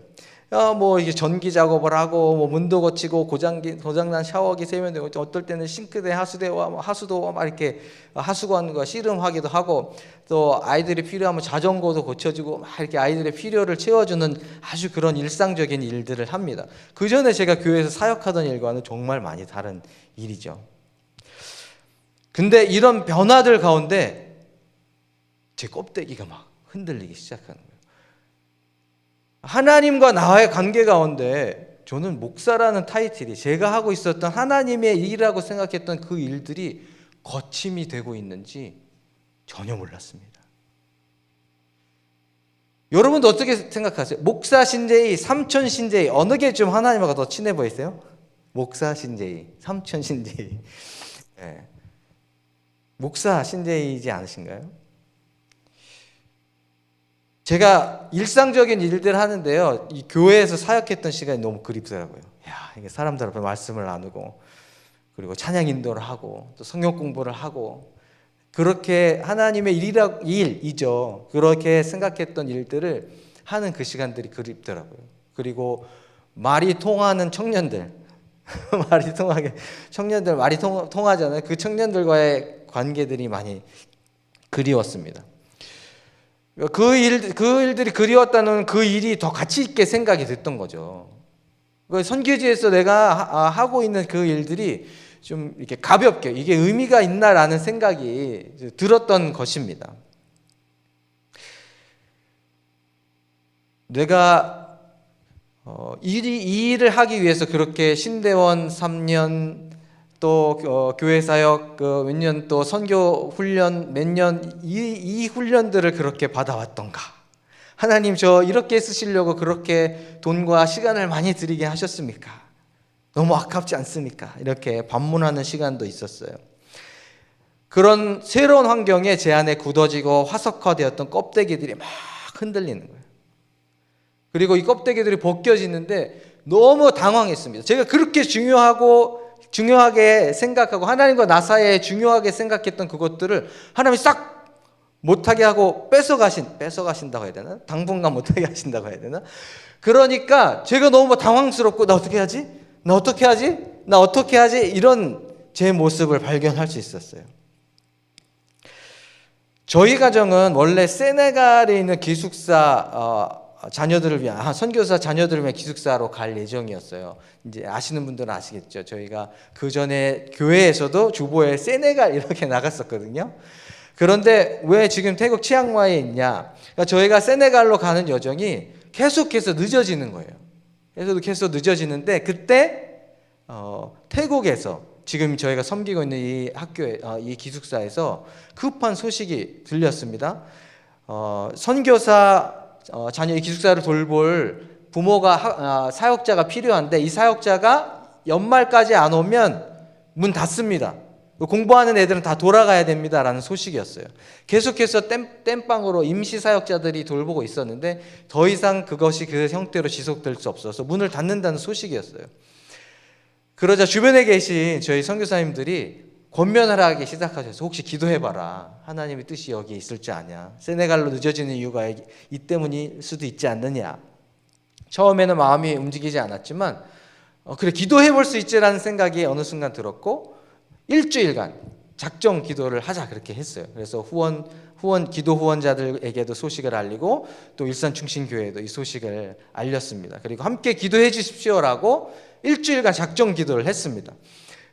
뭐 이게 전기 작업을 하고 뭐 문도 고치고 고장난 샤워기 세면 되고 어떨 때는 싱크대 하수대와 뭐 하수도 막 이렇게 하수관과 씨름하기도 하고 또 아이들이 필요하면 자전거도 고쳐주고 막 이렇게 아이들의 필요를 채워주는 아주 그런 일상적인 일들을 합니다. 그 전에 제가 교회에서 사역하던 일과는 정말 많이 다른 일이죠. 근데 이런 변화들 가운데 제 껍데기가 막 흔들리기 시작하는 거예요. 하나님과 나와의 관계 가운데 저는 목사라는 타이틀이 제가 하고 있었던 하나님의 일이라고 생각했던 그 일들이 거침이 되고 있는지 전혀 몰랐습니다. 여러분도 어떻게 생각하세요? 목사 신제이, 삼촌 신제이 어느 게 좀 하나님과 더 친해 보이세요? 목사 신제이, 삼촌 신제이. 네. 목사 신제이지 않으신가요? 제가 일상적인 일들 하는데요, 이 교회에서 사역했던 시간이 너무 그립더라고요. 야, 이게 사람들 앞에 말씀을 나누고, 그리고 찬양 인도를 하고, 또 성경 공부를 하고, 그렇게 하나님의 일이죠. 그렇게 생각했던 일들을 하는 그 시간들이 그립더라고요. 그리고 말이 통하는 청년들, 말이 통하잖아요. 그 청년들과의 관계들이 많이 그리웠습니다. 그 일들이 그리웠다는 그 일이 더 가치 있게 생각이 됐던 거죠. 선교지에서 내가 하고 있는 그 일들이 좀 이렇게 가볍게 이게 의미가 있나라는 생각이 들었던 것입니다. 내가 이 일을 하기 위해서 그렇게 신대원 3년 또 교회 사역 몇 년 또 선교 훈련 몇 년 이 훈련들을 그렇게 받아왔던가? 하나님 저 이렇게 쓰시려고 그렇게 돈과 시간을 많이 들이게 하셨습니까? 너무 아깝지 않습니까? 이렇게 반문하는 시간도 있었어요. 그런 새로운 환경에 제 안에 굳어지고 화석화되었던 껍데기들이 막 흔들리는 거예요. 그리고 이 껍데기들이 벗겨지는데 너무 당황했습니다. 제가 그렇게 중요하게 생각하고 하나님과 나 사이에 중요하게 생각했던 그것들을 하나님이 싹 못하게 하고 뺏어가신다고 해야 되나? 당분간 못하게 하신다고 해야 되나? 그러니까 제가 너무 당황스럽고 나 어떻게 하지? 이런 제 모습을 발견할 수 있었어요. 저희 가정은 원래 세네갈에 있는 기숙사 자녀들을 위한 선교사 자녀들을 위한 기숙사로 갈 예정이었어요. 이제 아시는 분들은 아시겠죠. 저희가 그 전에 교회에서도 주보에 세네갈 이렇게 나갔었거든요. 그런데 왜 지금 태국 치앙마이에 있냐? 그러니까 저희가 세네갈로 가는 여정이 계속해서 늦어지는 거예요. 계속 늦어지는데 그때 태국에서 지금 저희가 섬기고 있는 이 학교에 이 기숙사에서 급한 소식이 들렸습니다. 선교사 자녀 이 기숙사를 돌볼 부모가 사역자가 필요한데 이 사역자가 연말까지 안 오면 문 닫습니다. 공부하는 애들은 다 돌아가야 됩니다라는 소식이었어요. 계속해서 땜빵으로 임시 사역자들이 돌보고 있었는데 더 이상 그것이 그 형태로 지속될 수 없어서 문을 닫는다는 소식이었어요. 그러자 주변에 계신 저희 선교사님들이 권면을 하기 시작하셔서 혹시 기도해봐라. 하나님의 뜻이 여기 있을 줄 아냐. 세네갈로 늦어지는 이유가 이 때문일 수도 있지 않느냐. 처음에는 마음이 움직이지 않았지만 그래 기도해볼 수 있지라는 생각이 어느 순간 들었고 일주일간 작정 기도를 하자 그렇게 했어요. 그래서 기도 후원자들에게도 소식을 알리고 또 일산충신교회에도 이 소식을 알렸습니다. 그리고 함께 기도해 주십시오라고 일주일간 작정 기도를 했습니다.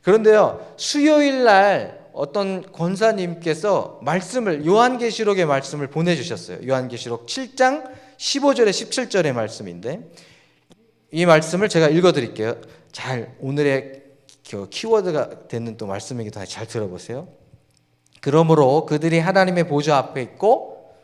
그런데요, 수요일 날 어떤 권사님께서 요한계시록의 말씀을 보내주셨어요. 요한계시록 7장 15절에 17절의 말씀인데 이 말씀을 제가 읽어드릴게요. 잘 오늘의 키워드가 되는 또 말씀이기도 하니 잘 들어보세요. 그러므로 그들이 하나님의 보좌 앞에 있고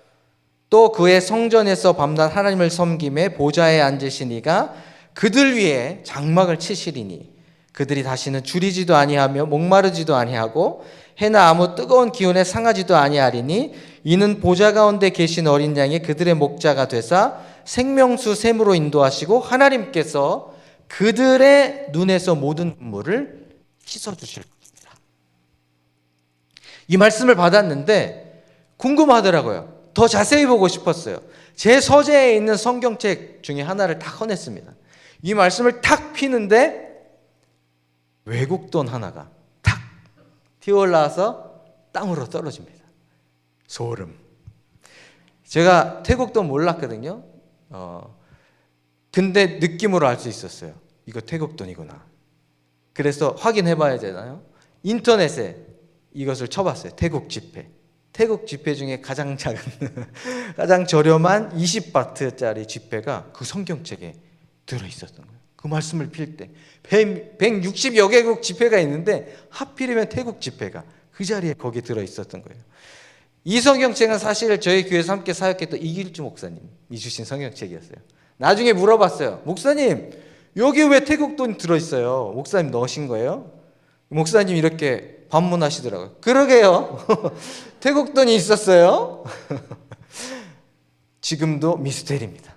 또 그의 성전에서 밤낮 하나님을 섬김에 보좌에 앉으신 이가 그들 위에 장막을 치시리니 그들이 다시는 줄이지도 아니하며 목마르지도 아니하고 해나 아무 뜨거운 기운에 상하지도 아니하리니 이는 보좌 가운데 계신 어린 양이 그들의 목자가 되사 생명수 샘으로 인도하시고 하나님께서 그들의 눈에서 모든 눈물을 씻어주실 겁니다. 이 말씀을 받았는데 궁금하더라고요. 더 자세히 보고 싶었어요. 제 서재에 있는 성경책 중에 하나를 딱 꺼냈습니다. 이 말씀을 탁 피는데 외국 돈 하나가 탁 튀어올라와서 땅으로 떨어집니다. 소름. 제가 태국 돈 몰랐거든요. 근데 느낌으로 알 수 있었어요. 이거 태국 돈이구나. 그래서 확인해 봐야 되나요? 인터넷에 이것을 쳐봤어요. 태국 지폐. 태국 지폐 중에 가장 작은 가장 저렴한 20바트짜리 지폐가 그 성경책에 들어있었던 거예요. 그 말씀을 필 때 160여 개국 지폐가 있는데 하필이면 태국 지폐가 그 자리에 거기 들어있었던 거예요. 이 성경책은 사실 저희 교회에서 함께 사역했던 이길주 목사님이 주신 성경책이었어요. 나중에 물어봤어요. 목사님, 여기 왜 태국 돈 들어있어요? 목사님 넣으신 거예요? 목사님 이렇게 반문하시더라고요. 그러게요. 태국 돈이 있었어요. 지금도 미스테리입니다.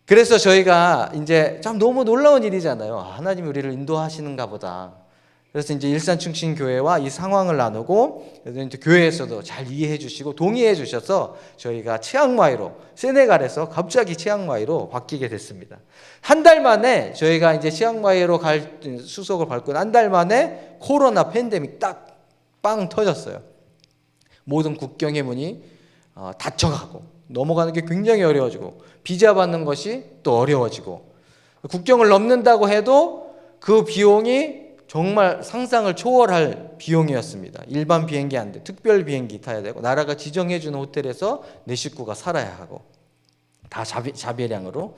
그래서 저희가 이제 참 너무 놀라운 일이잖아요. 하나님이 우리를 인도하시는가 보다. 그래서 이제 일산충신교회와 이 상황을 나누고, 그래서 이제 교회에서도 잘 이해해 주시고 동의해 주셔서 저희가 치앙마이로, 세네갈에서 갑자기 치앙마이로 바뀌게 됐습니다. 한 달 만에 저희가 이제 치앙마이로 갈 수속을 밟고 한 달 만에 코로나 팬데믹 딱 빵 터졌어요. 모든 국경의 문이 닫혀가고 넘어가는 게 굉장히 어려워지고 비자 받는 것이 또 어려워지고 국경을 넘는다고 해도 그 비용이 정말 상상을 초월할 비용이었습니다. 일반 비행기 안 돼. 특별 비행기 타야 되고 나라가 지정해 주는 호텔에서 내 식구가 살아야 하고 다 자배량으로.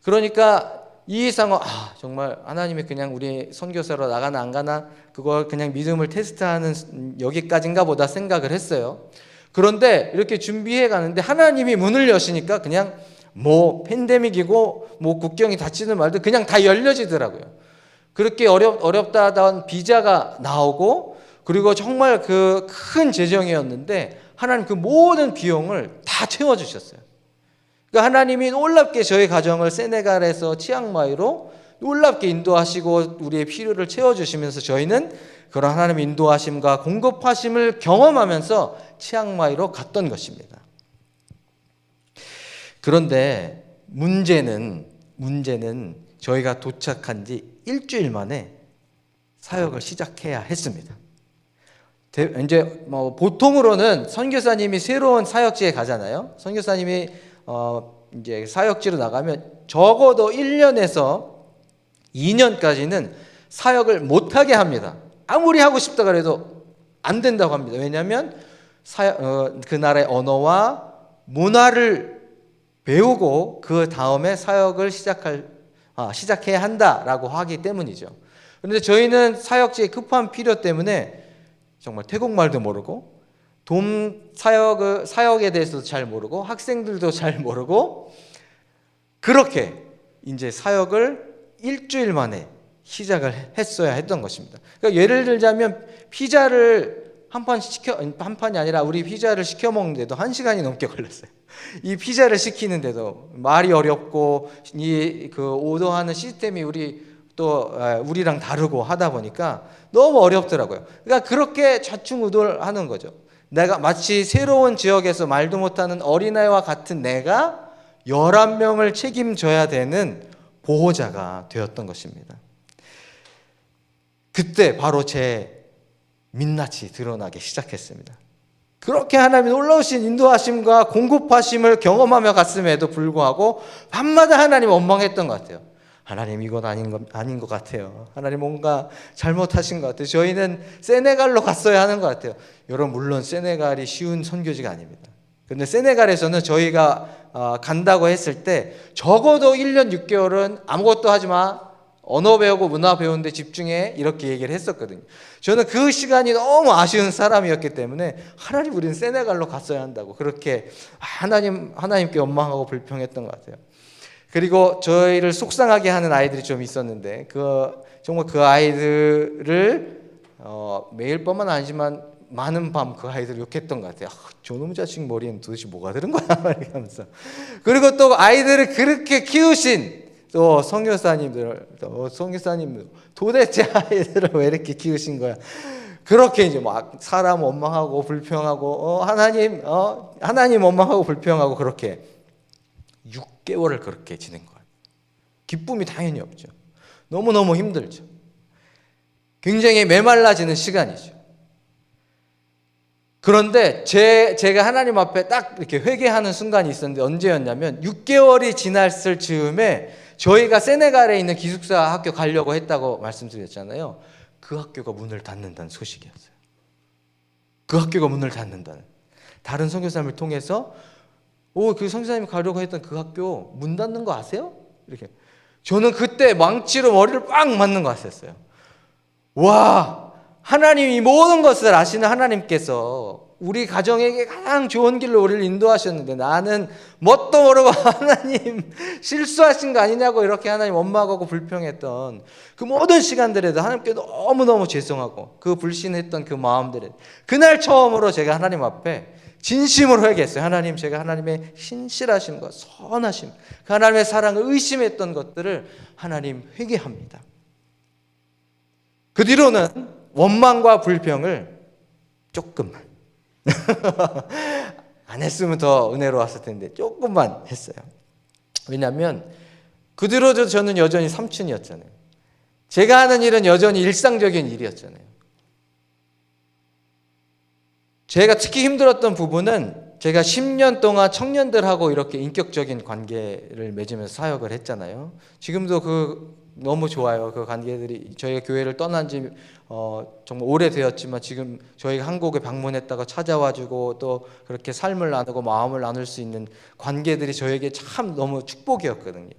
그러니까 이 상황 정말 하나님이 그냥 우리 선교사로 나가나 안 가나 그걸 그냥 믿음을 테스트하는 여기까지인가 보다 생각을 했어요. 그런데 이렇게 준비해 가는데 하나님이 문을 여시니까 그냥 뭐 팬데믹이고 뭐 국경이 닫히는 말도 그냥 다 열려지더라고요. 그렇게 어렵다 하던 비자가 나오고 그리고 정말 그 큰 재정이었는데 하나님 그 모든 비용을 다 채워주셨어요. 그러니까 하나님이 놀랍게 저희 가정을 세네갈에서 치앙마이로 놀랍게 인도하시고 우리의 필요를 채워주시면서 저희는 그런 하나님의 인도하심과 공급하심을 경험하면서 치앙마이로 갔던 것입니다. 그런데 문제는 저희가 도착한 지 일주일 만에 사역을 시작해야 했습니다. 이제 뭐 보통으로는 선교사님이 새로운 사역지에 가잖아요. 선교사님이 이제 사역지로 나가면 적어도 1년에서 2년까지는 사역을 못하게 합니다. 아무리 하고 싶다 그래도 안 된다고 합니다. 왜냐하면 그 나라의 언어와 문화를 배우고 그 다음에 사역을 시작해야 한다라고 하기 때문이죠. 그런데 저희는 사역지의 급한 필요 때문에 정말 태국말도 모르고 사역에 대해서도 잘 모르고 학생들도 잘 모르고 그렇게 이제 사역을 일주일 만에 시작을 했어야 했던 것입니다. 그러니까 예를 들자면 피자를 한 판이 아니라 우리 피자를 시켜 먹는데도 1시간이 넘게 걸렸어요. 이 피자를 시키는데도 말이 어렵고 그 오더하는 시스템이 우리랑 다르고 하다 보니까 너무 어렵더라고요. 그러니까 그렇게 좌충우돌하는 거죠. 내가 마치 새로운 지역에서 말도 못하는 어린아이와 같은 내가 11명을 책임져야 되는 보호자가 되었던 것입니다. 그때 바로 제 민낯이 드러나기 시작했습니다. 그렇게 하나님의 놀라우신 인도하심과 공급하심을 경험하며 갔음에도 불구하고 밤마다 하나님 원망했던 것 같아요. 하나님 이건 아닌 것 같아요. 하나님 뭔가 잘못하신 것 같아요. 저희는 세네갈로 갔어야 하는 것 같아요. 여러분 물론 세네갈이 쉬운 선교지가 아닙니다. 그런데 세네갈에서는 저희가 간다고 했을 때 적어도 1년 6개월은 아무것도 하지 마. 언어 배우고 문화 배우는 데 집중해. 이렇게 얘기를 했었거든요. 저는 그 시간이 너무 아쉬운 사람이었기 때문에 하나님 우리는 세네갈로 갔어야 한다고 그렇게 하나님께 원망하고 불평했던 것 같아요. 그리고 저희를 속상하게 하는 아이들이 좀 있었는데 정말 그 아이들을 매일 밤은 아니지만 많은 밤 그 아이들을 욕했던 것 같아요. 저놈 자식 머리에는 도대체 뭐가 들은 거야? 이러면서. 그리고 또 아이들을 그렇게 키우신 또 선교사님들 도대체 아이들을 왜 이렇게 키우신 거야? 그렇게 이제 막 사람 원망하고 불평하고 하나님 원망하고 불평하고 그렇게 6개월을 그렇게 지낸 거예요. 기쁨이 당연히 없죠. 너무너무 힘들죠. 굉장히 메말라지는 시간이죠. 그런데 제가 하나님 앞에 딱 이렇게 회개하는 순간이 있었는데 언제였냐면 6개월이 지났을 즈음에 저희가 세네갈에 있는 기숙사 학교 가려고 했다고 말씀드렸잖아요. 그 학교가 문을 닫는다는 소식이었어요. 그 학교가 문을 닫는다는. 다른 선교사님을 통해서 그 선교사님이 가려고 했던 그 학교 문 닫는 거 아세요? 이렇게. 저는 그때 망치로 머리를 빡 맞는 거 같았어요. 와, 하나님이 모든 것을 아시는 하나님께서 우리 가정에게 가장 좋은 길로 우리를 인도하셨는데 나는 뭣도 모르고 하나님 실수하신 거 아니냐고 이렇게 하나님 원망하고 불평했던 그 모든 시간들에도 하나님께 너무너무 죄송하고 그 불신했던 그 마음들에 그날 처음으로 제가 하나님 앞에 진심으로 회개했어요. 하나님, 제가 하나님의 신실하심과 선하심, 그 하나님의 사랑을 의심했던 것들을 하나님 회개합니다. 그 뒤로는 원망과 불평을 조금만 안 했으면 더 은혜로웠을 텐데 조금만 했어요. 왜냐하면 그 뒤로도 저는 여전히 삼촌이었잖아요. 제가 하는 일은 여전히 일상적인 일이었잖아요. 제가 특히 힘들었던 부분은 제가 10년 동안 청년들하고 이렇게 인격적인 관계를 맺으면서 사역을 했잖아요. 지금도 너무 좋아요. 그 관계들이 저희가 교회를 떠난 지 정말 오래되었지만 지금 저희가 한국에 방문했다가 찾아와주고 또 그렇게 삶을 나누고 마음을 나눌 수 있는 관계들이 저에게 참 너무 축복이었거든요.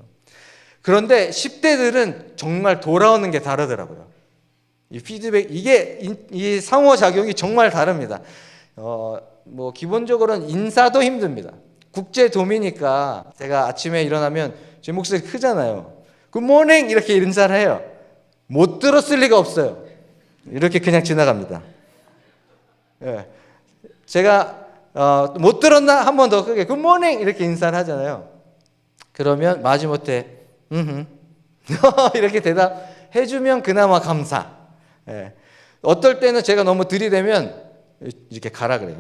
그런데 10대들은 정말 돌아오는 게 다르더라고요. 이 피드백, 이 상호작용이 정말 다릅니다. 뭐 기본적으로는 인사도 힘듭니다. 국제 도미니까 제가 아침에 일어나면 제 목소리 크잖아요. 굿모닝 이렇게 인사를 해요. 못 들었을 리가 없어요. 이렇게 그냥 지나갑니다. 예. 제가 못 들었나 한 번 더 크게 굿모닝 이렇게 인사를 하잖아요. 그러면 마지못해 이렇게 대답해주면 그나마 감사. 예. 어떨 때는 제가 너무 들이대면 이렇게 가라 그래요.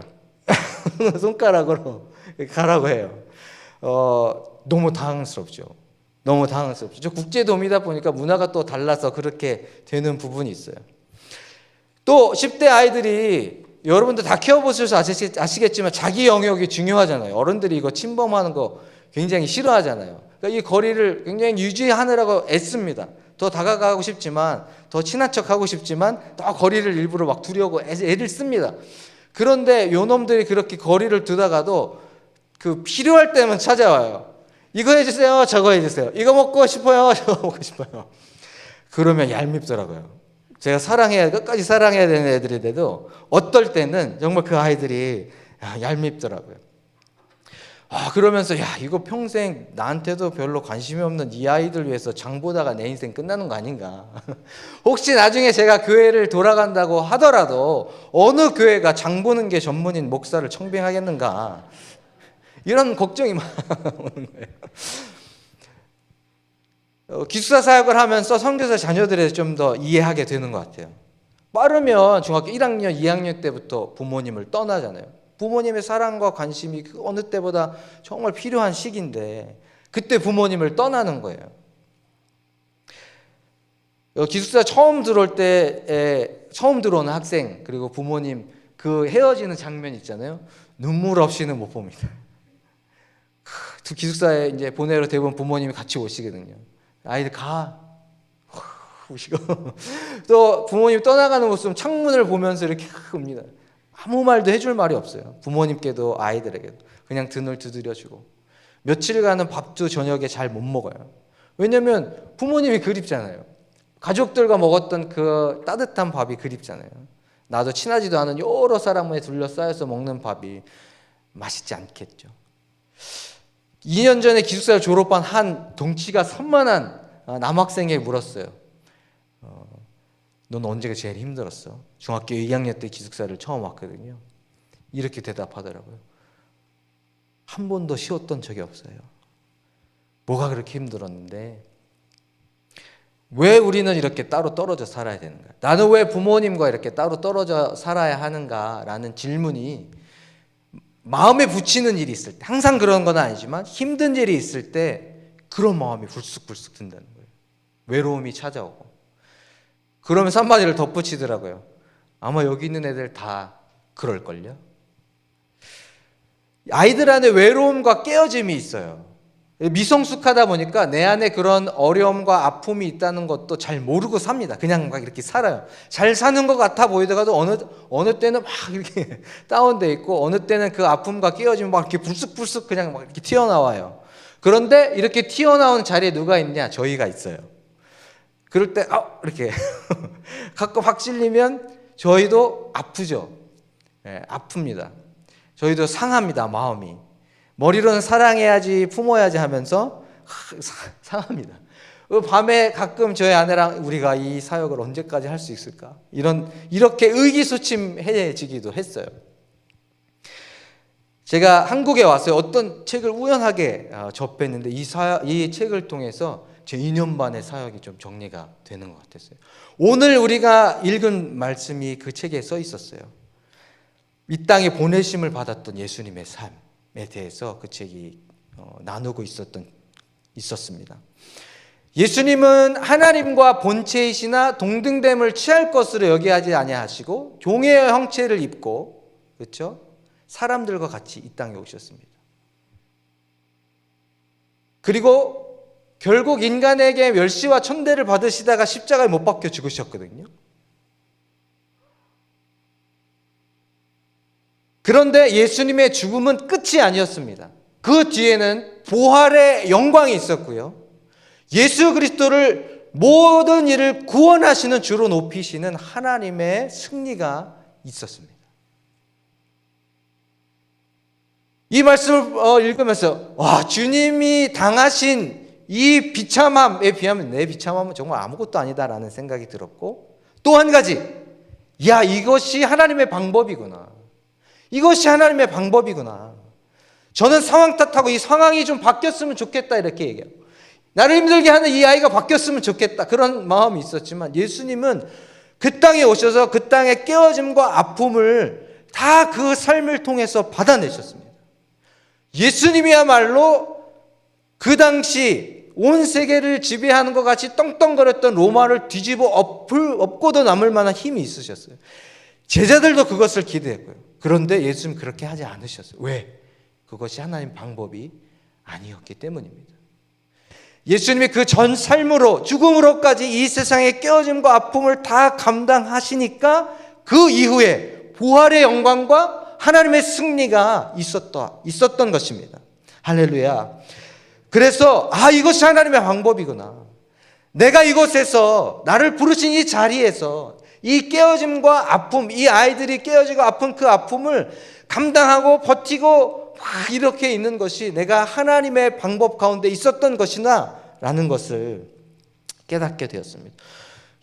손가락으로 가라고 해요. 너무 당황스럽죠. 너무 당황스럽죠. 저 국제도미다 보니까 문화가 또 달라서 그렇게 되는 부분이 있어요. 또 10대 아이들이 여러분들 다 키워보셔서 아시겠지만 자기 영역이 중요하잖아요. 어른들이 이거 침범하는 거 굉장히 싫어하잖아요. 그러니까 이 거리를 굉장히 유지하느라고 애씁니다. 더 다가가고 싶지만, 더 친한 척하고 싶지만 더 거리를 일부러 막 두려고 애를 씁니다. 그런데 요놈들이 그렇게 거리를 두다가도 그 필요할 때만 찾아와요. 이거 해주세요, 저거 해주세요. 이거 먹고 싶어요, 저거 먹고 싶어요. 그러면 얄밉더라고요. 제가 끝까지 사랑해야 되는 애들인데도 어떨 때는 정말 그 아이들이 얄밉더라고요. 그러면서 이거 평생 나한테도 별로 관심이 없는 이 아이들 위해서 장 보다가 내 인생 끝나는 거 아닌가. 혹시 나중에 제가 교회를 돌아간다고 하더라도 어느 교회가 장 보는 게 전문인 목사를 청빙하겠는가. 이런 걱정이 막 오는 거예요. 기숙사 사역을 하면서 선교사 자녀들에 좀 더 이해하게 되는 것 같아요. 빠르면 중학교 1학년, 2학년 때부터 부모님을 떠나잖아요. 부모님의 사랑과 관심이 그 어느 때보다 정말 필요한 시기인데 그때 부모님을 떠나는 거예요. 기숙사 처음 들어오는 학생 그리고 부모님 그 헤어지는 장면 있잖아요. 눈물 없이는 못 봅니다. 두 기숙사에 이제 보내러 대부분 부모님이 같이 오시거든요. 아이들 오시고 또 부모님 떠나가는 모습 창문을 보면서 이렇게 옵니다. 아무 말도 해줄 말이 없어요. 부모님께도 아이들에게도 그냥 등을 두드려주고 며칠간은 밥도 저녁에 잘 못 먹어요. 왜냐하면 부모님이 그립잖아요. 가족들과 먹었던 그 따뜻한 밥이 그립잖아요. 나도 친하지도 않은 여러 사람에 둘러싸여서 먹는 밥이 맛있지 않겠죠. 2년 전에 기숙사를 졸업한 한 덩치가 산만한 남학생에게 물었어요. 넌 언제가 제일 힘들었어? 중학교 2학년 때 기숙사를 처음 왔거든요. 이렇게 대답하더라고요. 한 번도 쉬었던 적이 없어요. 뭐가 그렇게 힘들었는데? 왜 우리는 이렇게 따로 떨어져 살아야 되는가? 나는 왜 부모님과 이렇게 따로 떨어져 살아야 하는가라는 질문이 마음에 붙이는 일이 있을 때, 항상 그런 건 아니지만 힘든 일이 있을 때 그런 마음이 불쑥불쑥 든다는 거예요. 외로움이 찾아오고. 그러면서 한마디를 덧붙이더라고요. 아마 여기 있는 애들 다 그럴걸요? 아이들 안에 외로움과 깨어짐이 있어요. 미성숙하다 보니까 내 안에 그런 어려움과 아픔이 있다는 것도 잘 모르고 삽니다. 그냥 막 이렇게 살아요. 잘 사는 것 같아 보이다가도 어느 때는 막 이렇게 다운돼 있고, 어느 때는 그 아픔과 깨어짐이 막 이렇게 불쑥불쑥 그냥 막 이렇게 튀어나와요. 그런데 이렇게 튀어나온 자리에 누가 있냐? 저희가 있어요. 그럴 때 이렇게 가끔 확 찔리면 저희도 아프죠. 네, 아픕니다. 저희도 상합니다. 마음이. 머리로는 사랑해야지, 품어야지 하면서 상합니다. 밤에 가끔 저희 아내랑 우리가 이 사역을 언제까지 할 수 있을까? 이렇게 의기소침해지기도 했어요. 제가 한국에 왔어요. 어떤 책을 우연하게 접했는데 이 책을 통해서 제 2년 반의 사역이 좀 정리가 되는 것 같았어요. 오늘 우리가 읽은 말씀이 그 책에 써 있었어요. 이 땅에 보내심을 받았던 예수님의 삶에 대해서 그 책이 나누고 있었습니다. 예수님은 하나님과 본체이시나 동등됨을 취할 것으로 여기하지 아니하시고 종의 형체를 입고, 그렇죠? 사람들과 같이 이 땅에 오셨습니다. 그리고 결국 인간에게 멸시와 천대를 받으시다가 십자가에 못 박혀 죽으셨거든요. 그런데 예수님의 죽음은 끝이 아니었습니다. 그 뒤에는 부활의 영광이 있었고요. 예수 그리스도를 모든 일을 구원하시는 주로 높이시는 하나님의 승리가 있었습니다. 이 말씀을 읽으면서 주님이 당하신 이 비참함에 비하면 내 비참함은 정말 아무것도 아니다라는 생각이 들었고, 또 한 가지, 이것이 하나님의 방법이구나. 이것이 하나님의 방법이구나. 저는 상황 탓하고 이 상황이 좀 바뀌었으면 좋겠다 이렇게 얘기해요. 나를 힘들게 하는 이 아이가 바뀌었으면 좋겠다, 그런 마음이 있었지만 예수님은 그 땅에 오셔서 그 땅의 깨어짐과 아픔을 다 그 삶을 통해서 받아내셨습니다. 예수님이야말로 그 당시 온 세계를 지배하는 것 같이 떵떵거렸던 로마를 뒤집어 엎고도 남을 만한 힘이 있으셨어요. 제자들도 그것을 기대했고요. 그런데 예수님 그렇게 하지 않으셨어요. 왜? 그것이 하나님 방법이 아니었기 때문입니다. 예수님이 그 전 삶으로 죽음으로까지 이 세상의 깨어짐과 아픔을 다 감당하시니까 그 이후에 부활의 영광과 하나님의 승리가 있었던 것입니다. 할렐루야. 그래서 이것이 하나님의 방법이구나. 내가 이곳에서 나를 부르신 이 자리에서 이 깨어짐과 아픔, 이 아이들이 깨어지고 아픈 그 아픔을 감당하고 버티고 막 이렇게 있는 것이 내가 하나님의 방법 가운데 있었던 것이나 라는 것을 깨닫게 되었습니다.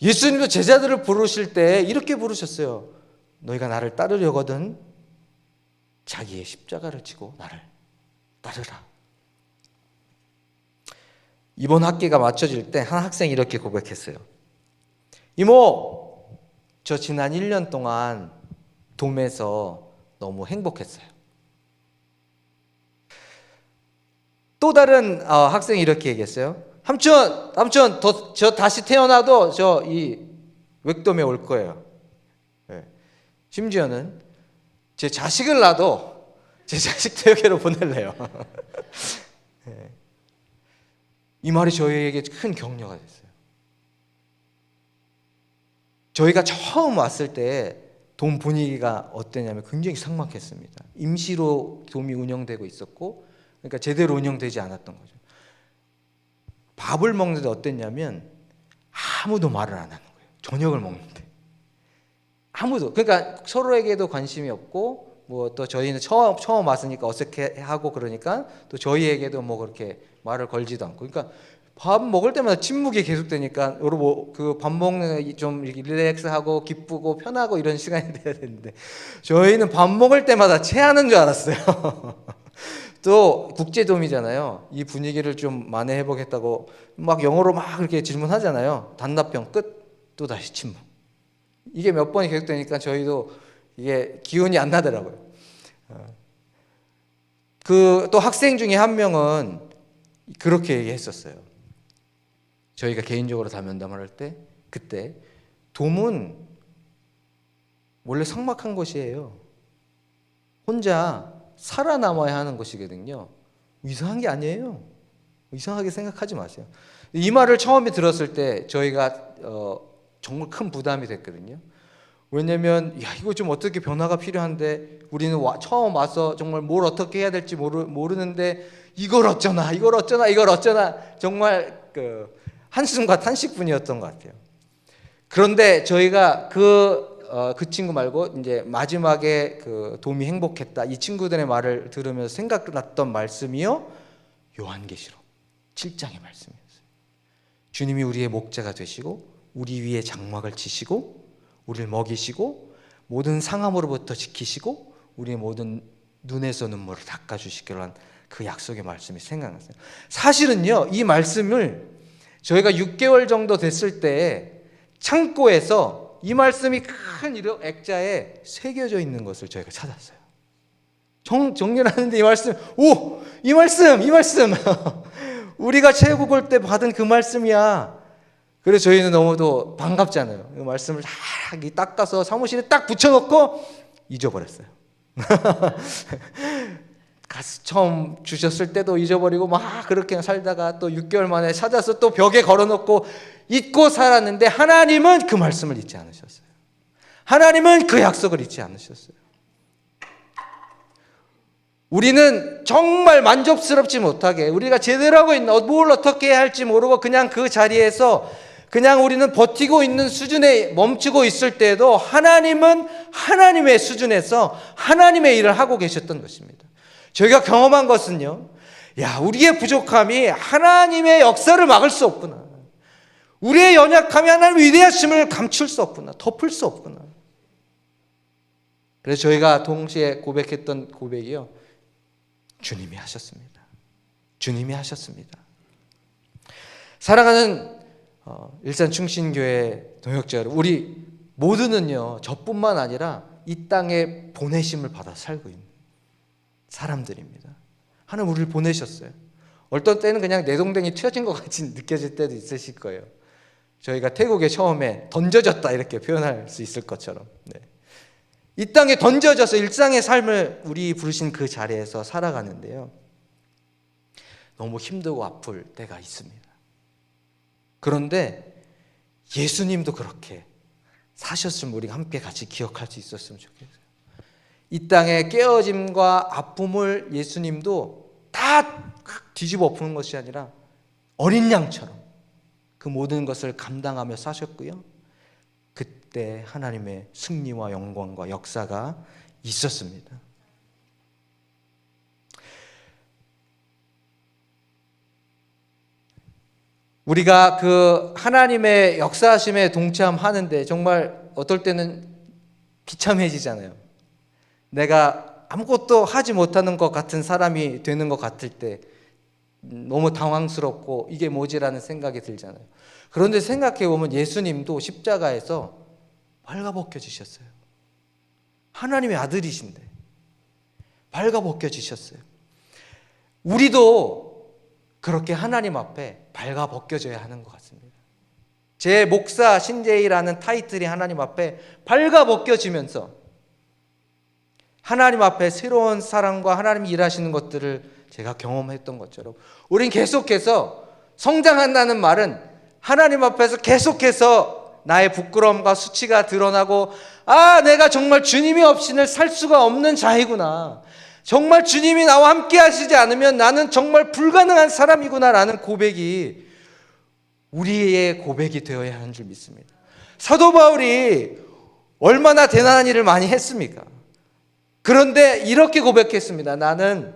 예수님도 제자들을 부르실 때 이렇게 부르셨어요. 너희가 나를 따르려거든 자기의 십자가를 지고 나를 따르라. 이번 학기가 맞춰질 때 한 학생이 이렇게 고백했어요. 이모, 저 지난 1년 동안 돔에서 너무 행복했어요. 또 다른 학생이 이렇게 얘기했어요. 삼촌, 저 다시 태어나도 저 이 웩돔에 올 거예요. 네. 심지어는 제 자식을 낳아도 제 자식도 여기로 보낼래요. 네. 이 말이 저희에게 큰 격려가 됐어요. 저희가 처음 왔을 때 돔 분위기가 어땠냐면 굉장히 삭막했습니다. 임시로 돔이 운영되고 있었고, 그러니까 제대로 운영되지 않았던 거죠. 밥을 먹는데 어땠냐면 아무도 말을 안 하는 거예요. 저녁을 먹는데 아무도, 그러니까 서로에게도 관심이 없고, 뭐 또 저희는 처음 왔으니까 어색해하고 그러니까 또 저희에게도 뭐 그렇게 말을 걸지도 않고, 그러니까 밥 먹을 때마다 침묵이 계속되니까 여러분 그 밥 먹는 좀 릴렉스하고 기쁘고 편하고 이런 시간이 돼야 되는데 저희는 밥 먹을 때마다 체하는 줄 알았어요. 또 국제돔이잖아요. 이 분위기를 좀 만회해 보겠다고 막 영어로 막 그렇게 질문하잖아요. 단답형 끝, 또 다시 침묵. 이게 몇 번이 계속되니까 저희도 이게 기운이 안 나더라고요. 그 또 학생 중에 한 명은 그렇게 얘기했었어요. 저희가 개인적으로 다면담을 할 때, 그때 돔은 원래 삭막한 것이에요. 혼자 살아남아야 하는 것이거든요. 이상한 게 아니에요. 이상하게 생각하지 마세요. 이 말을 처음에 들었을 때 저희가 정말 큰 부담이 됐거든요. 왜냐면 야, 이거 좀 어떻게 변화가 필요한데 우리는 처음 와서 정말 뭘 어떻게 해야 될지 모르는데 이걸 어쩌나 정말 그 한숨과 탄식뿐이었던 것 같아요. 그런데 저희가 그 친구 말고 이제 마지막에 그 돔이 행복했다, 이 친구들의 말을 들으면서 생각났던 말씀이요, 요한계시록 7장의 말씀이었어요. 주님이 우리의 목자가 되시고 우리 위에 장막을 치시고 우리를 먹이시고 모든 상함으로부터 지키시고 우리의 모든 눈에서 눈물을 닦아주시기로 한 그 약속의 말씀이 생각났어요. 사실은요, 이 말씀을 저희가 6개월 정도 됐을 때 창고에서 이 말씀이 큰 액자에 새겨져 있는 것을 저희가 찾았어요. 정리를 하는데 이 말씀, 이 말씀 우리가 체육을 때 받은 그 말씀이야. 그래서 저희는 너무도 반갑잖아요. 그 말씀을 딱 닦아서 사무실에 딱 붙여놓고 잊어버렸어요. 처음 주셨을 때도 잊어버리고 막 그렇게 살다가 또 6개월 만에 찾아서 또 벽에 걸어놓고 잊고 살았는데, 하나님은 그 말씀을 잊지 않으셨어요. 하나님은 그 약속을 잊지 않으셨어요. 우리는 정말 만족스럽지 못하게, 우리가 제대로 하고 있나, 뭘 어떻게 해야 할지 모르고 그냥 그 자리에서 그냥 우리는 버티고 있는 수준에 멈추고 있을 때에도 하나님은 하나님의 수준에서 하나님의 일을 하고 계셨던 것입니다. 저희가 경험한 것은요, 우리의 부족함이 하나님의 역사를 막을 수 없구나. 우리의 연약함이 하나님의 위대하심을 감출 수 없구나. 덮을 수 없구나. 그래서 저희가 동시에 고백했던 고백이요, 주님이 하셨습니다. 주님이 하셨습니다. 사랑하는 일산충신교회 동역자 여러분, 우리 모두는요, 저뿐만 아니라 이 땅에 보내심을 받아 살고 있는 사람들입니다. 하나님 우리를 보내셨어요. 어떤 때는 그냥 내동댕이 튀어진 것 같이 느껴질 때도 있으실 거예요. 저희가 태국에 처음에 던져졌다 이렇게 표현할 수 있을 것처럼, 이 땅에 던져져서 일상의 삶을 우리 부르신 그 자리에서 살아가는데요, 너무 힘들고 아플 때가 있습니다. 그런데 예수님도 그렇게 사셨으면 우리가 함께 같이 기억할 수 있었으면 좋겠어요. 이 땅의 깨어짐과 아픔을 예수님도 다 뒤집어 엎는 것이 아니라 어린 양처럼 그 모든 것을 감당하며 사셨고요, 그때 하나님의 승리와 영광과 역사가 있었습니다. 우리가 그 하나님의 역사하심에 동참하는데 정말 어떨 때는 비참해지잖아요. 내가 아무것도 하지 못하는 것 같은 사람이 되는 것 같을 때 너무 당황스럽고 이게 뭐지라는 생각이 들잖아요. 그런데 생각해 보면 예수님도 십자가에서 발가벗겨지셨어요. 하나님의 아들이신데 발가벗겨지셨어요. 우리도 그렇게 하나님 앞에 발가벗겨져야 하는 것 같습니다. 제 목사 신재희라는 타이틀이 하나님 앞에 발가벗겨지면서 하나님 앞에 새로운 사랑과 하나님이 일하시는 것들을 제가 경험했던 것처럼 우린 계속해서 성장한다는 말은 하나님 앞에서 계속해서 나의 부끄러움과 수치가 드러나고, 내가 정말 주님이 없이는 살 수가 없는 자이구나, 정말 주님이 나와 함께 하시지 않으면 나는 정말 불가능한 사람이구나 라는 고백이 우리의 고백이 되어야 하는 줄 믿습니다. 사도 바울이 얼마나 대단한 일을 많이 했습니까? 그런데 이렇게 고백했습니다. 나는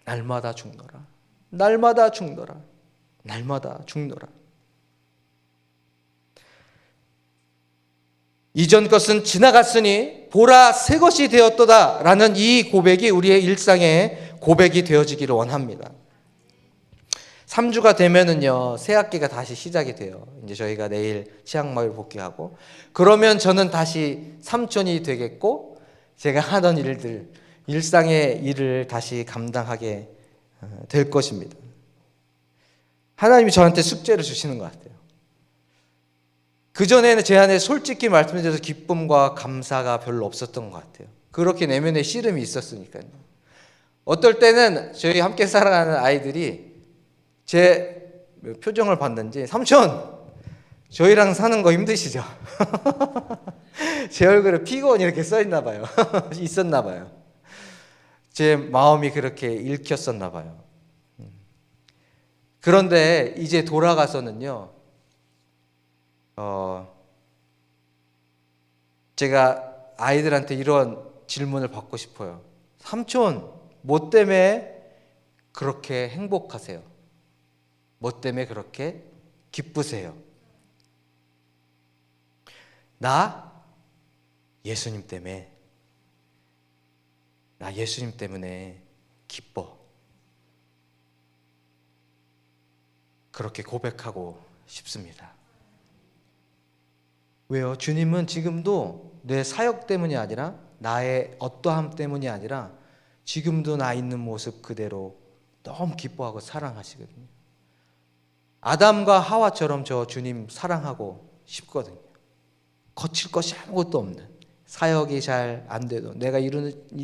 날마다 죽노라. 날마다 죽노라. 날마다 죽노라. 이전 것은 지나갔으니 보라 새 것이 되었도다 라는 이 고백이 우리의 일상의 고백이 되어지기를 원합니다. 3주가 되면은요, 새 학기가 다시 시작이 돼요. 이제 저희가 내일 치앙마이를 복귀하고, 그러면 저는 다시 삼촌이 되겠고, 제가 하던 일들, 일상의 일을 다시 감당하게 될 것입니다. 하나님이 저한테 숙제를 주시는 것 같아요. 그전에는 제 안에 솔직히 말씀드려서 기쁨과 감사가 별로 없었던 것 같아요. 그렇게 내면에 씨름이 있었으니까요. 어떨 때는 저희 함께 살아가는 아이들이 제 표정을 봤는지, 삼촌! 저희랑 사는 거 힘드시죠? 제 얼굴에 피곤 이렇게 써있나 봐요. 있었나 봐요. 제 마음이 그렇게 읽혔었나 봐요. 그런데 이제 돌아가서는요, 제가 아이들한테 이런 질문을 받고 싶어요. 삼촌, 뭐 때문에 그렇게 행복하세요? 뭐 때문에 그렇게 기쁘세요? 나 예수님 때문에. 나 예수님 때문에 기뻐. 그렇게 고백하고 싶습니다. 왜요? 주님은 지금도 내 사역 때문이 아니라, 나의 어떠함 때문이 아니라 지금도 나 있는 모습 그대로 너무 기뻐하고 사랑하시거든요. 아담과 하와처럼 저 주님 사랑하고 싶거든요. 거칠 것이 아무것도 없는, 사역이 잘 안 돼도, 내가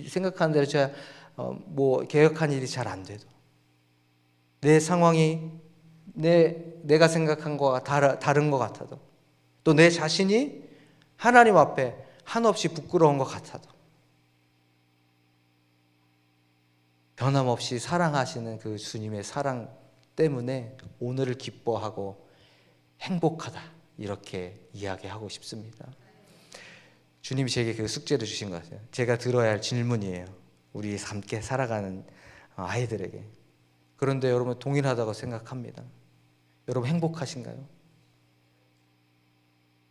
생각하는 대로 개혁한 일이 잘 안 돼도, 내 상황이 내가 생각한 거와 다른 것 같아도, 또 내 자신이 하나님 앞에 한없이 부끄러운 것 같아도, 변함없이 사랑하시는 그 주님의 사랑 때문에 오늘을 기뻐하고 행복하다, 이렇게 이야기하고 싶습니다. 주님이 제게 그 숙제를 주신 것 같아요. 제가 들어야 할 질문이에요. 우리 함께 살아가는 아이들에게. 그런데 여러분, 동일하다고 생각합니다. 여러분 행복하신가요?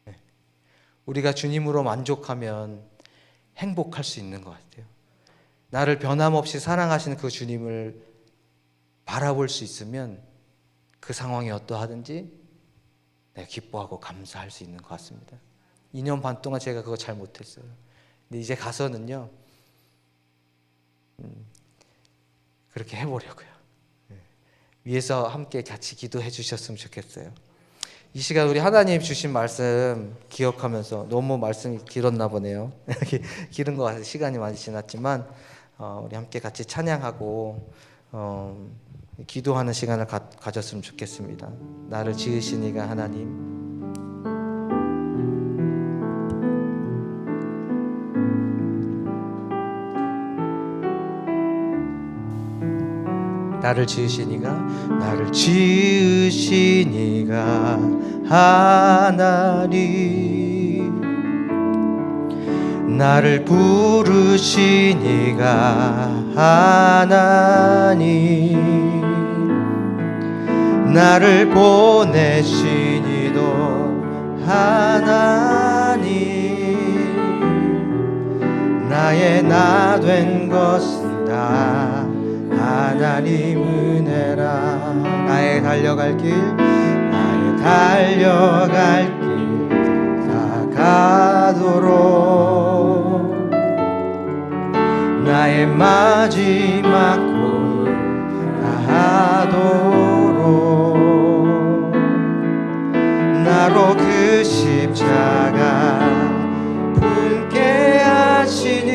네. 우리가 주님으로 만족하면 행복할 수 있는 것 같아요. 나를 변함없이 사랑하시는 그 주님을 바라볼 수 있으면 그 상황이 어떠하든지 내가 기뻐하고 감사할 수 있는 것 같습니다. 2년 반 동안 제가 그거 잘 못했어요. 근데 이제 가서는요, 그렇게 해보려고요. 위에서 함께 같이 기도해 주셨으면 좋겠어요. 이 시간 우리 하나님 주신 말씀 기억하면서, 너무 말씀이 길었나 보네요. 길은 것 같아요. 시간이 많이 지났지만 우리 함께 같이 찬양하고 기도하는 시간을 가졌으면 좋겠습니다. 나를 지으신 이가 하나님, 나를 지으신 이가, 나를 지으신 이가 하나님, 나를 부르신 이가 하나님, 나를 보내신 이도 하나님, 나의 나 된 것은 다 하나님 은혜라. 나의 달려갈 길, 나의 달려갈 길 다가도록, 나의 마지막 골 다하도록, 나로 그 십자가 품게 하시니,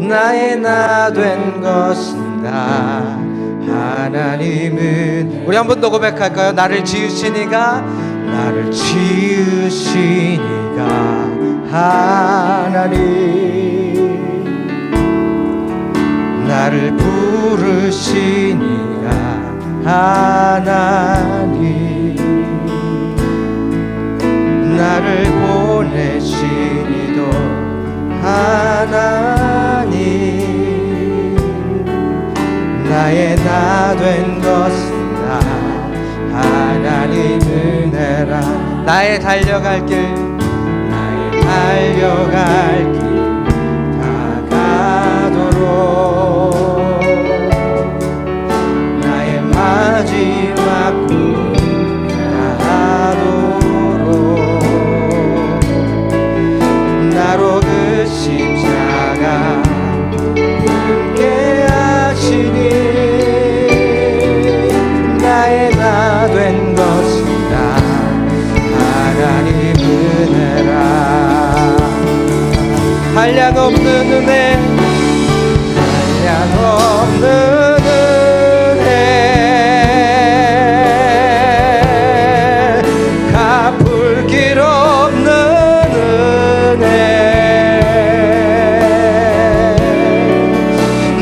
나의 나 된 것은 다 하나님은. 우리 한 번 더 고백할까요? 나를 지으신 이가, 나를 지으신 이가 하나님, 나를 부르신 이가 하나님, 나를 보내신 이도 하나님, 나의 나 된 것은 다 하나님 은혜라. 나의 달려갈 길, 나의 달려갈 길 다가도록, 없는 은혜, 한량없는 은혜, 갚을 길 없는 은혜,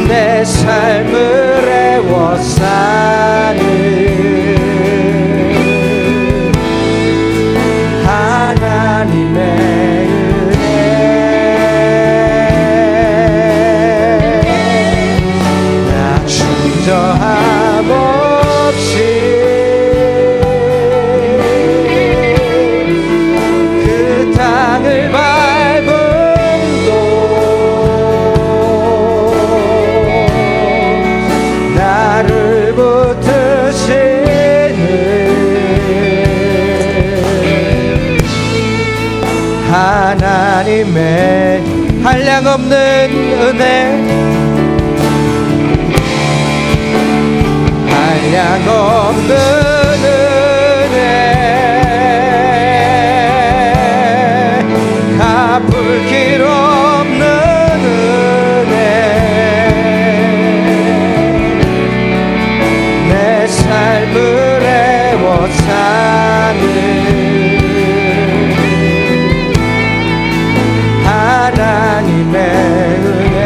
내 삶을 애워싸는 하나님의 저함 없이 그 땅을 밟음도 나를 붙드시는 하나님의 한량없는 은혜, 한량없는 은혜, 갚을 길 없는 은혜, 내 삶을 애워싸는 하나님의 은혜,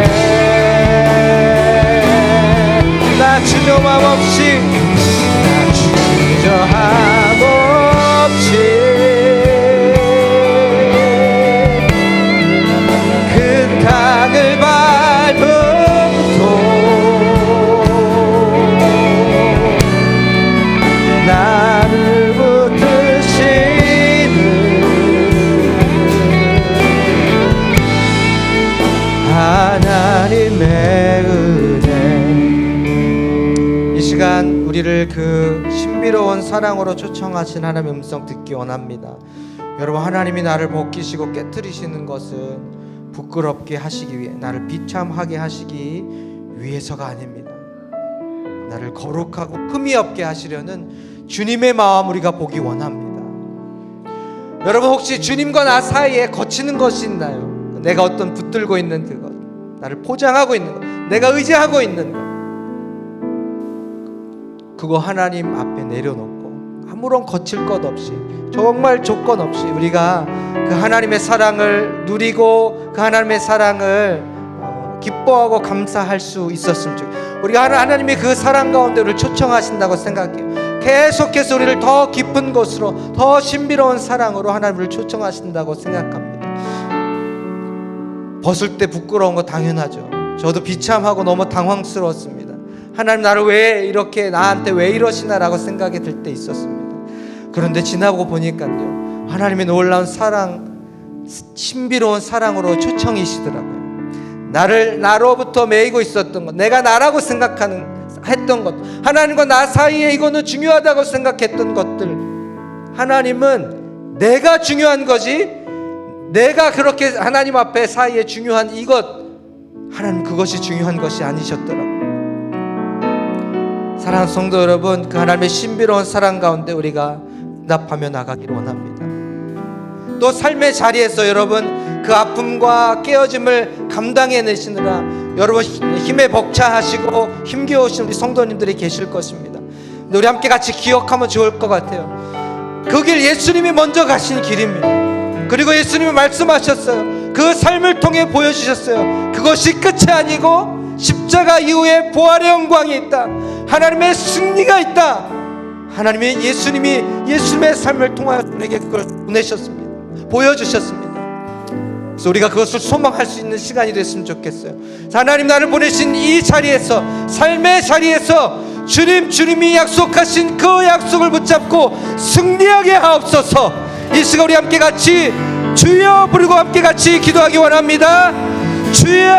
나 주저함 없이, 나 주저함 없이 그 땅을 밟음도 나를 붙드시는 하나님의 은혜. 이 시간 우리를 그 신비로운 사랑으로 초청하신 하나님의 음성 듣기 원합니다. 여러분, 하나님이 나를 벗기시고 깨뜨리시는 것은 부끄럽게 하시기 위해, 나를 비참하게 하시기 위해서가 아닙니다. 나를 거룩하고 흠이 없게 하시려는 주님의 마음 우리가 보기 원합니다. 여러분, 혹시 주님과 나 사이에 거치는 것이 있나요? 내가 어떤 붙들고 있는 그것, 나를 포장하고 있는 것, 내가 의지하고 있는 것, 그거 하나님 앞에 내려놓고 아무런 거칠 것 없이, 정말 조건 없이 우리가 그 하나님의 사랑을 누리고 그 하나님의 사랑을 기뻐하고 감사할 수 있었으면 좋겠어요. 우리가 하나님이 그 사랑 가운데 우리를 초청하신다고 생각해요. 계속해서 우리를 더 깊은 곳으로, 더 신비로운 사랑으로 하나님을 초청하신다고 생각합니다. 벗을 때 부끄러운 거 당연하죠. 저도 비참하고 너무 당황스러웠습니다. 하나님, 나를 왜 이렇게, 나한테 왜 이러시나라고 생각이 들 때 있었습니다. 그런데 지나고 보니까요, 하나님의 놀라운 사랑, 신비로운 사랑으로 초청이시더라고요. 나로부터 매이고 있었던 것, 내가 나라고 했던 것, 하나님과 나 사이에 이거는 중요하다고 생각했던 것들, 하나님은 내가 중요한 거지, 내가 그렇게 하나님 앞에 사이에 중요한 이것, 하나님 그것이 중요한 것이 아니셨더라고요. 사랑하는 성도 여러분, 그 하나님의 신비로운 사랑 가운데 우리가 응답하며 나가기를 원합니다. 또 삶의 자리에서 여러분, 그 아픔과 깨어짐을 감당해내시느라 여러분 힘에 벅차하시고 힘겨우신 우리 성도님들이 계실 것입니다. 근데 우리 함께 같이 기억하면 좋을 것 같아요. 그 길 예수님이 먼저 가신 길입니다. 그리고 예수님이 말씀하셨어요. 그 삶을 통해 보여주셨어요. 그것이 끝이 아니고 십자가 이후에 부활의 영광이 있다, 하나님의 승리가 있다. 하나님의 예수님의 삶을 통하여 우리에게 그걸 보내셨습니다. 보여주셨습니다. 그래서 우리가 그것을 소망할 수 있는 시간이 됐으면 좋겠어요. 하나님, 나를 보내신 이 자리에서, 삶의 자리에서 주님이 약속하신 그 약속을 붙잡고 승리하게 하옵소서. 이 시간 우리 함께 같이 주여 부르고 함께 같이 기도하기 원합니다. 주여!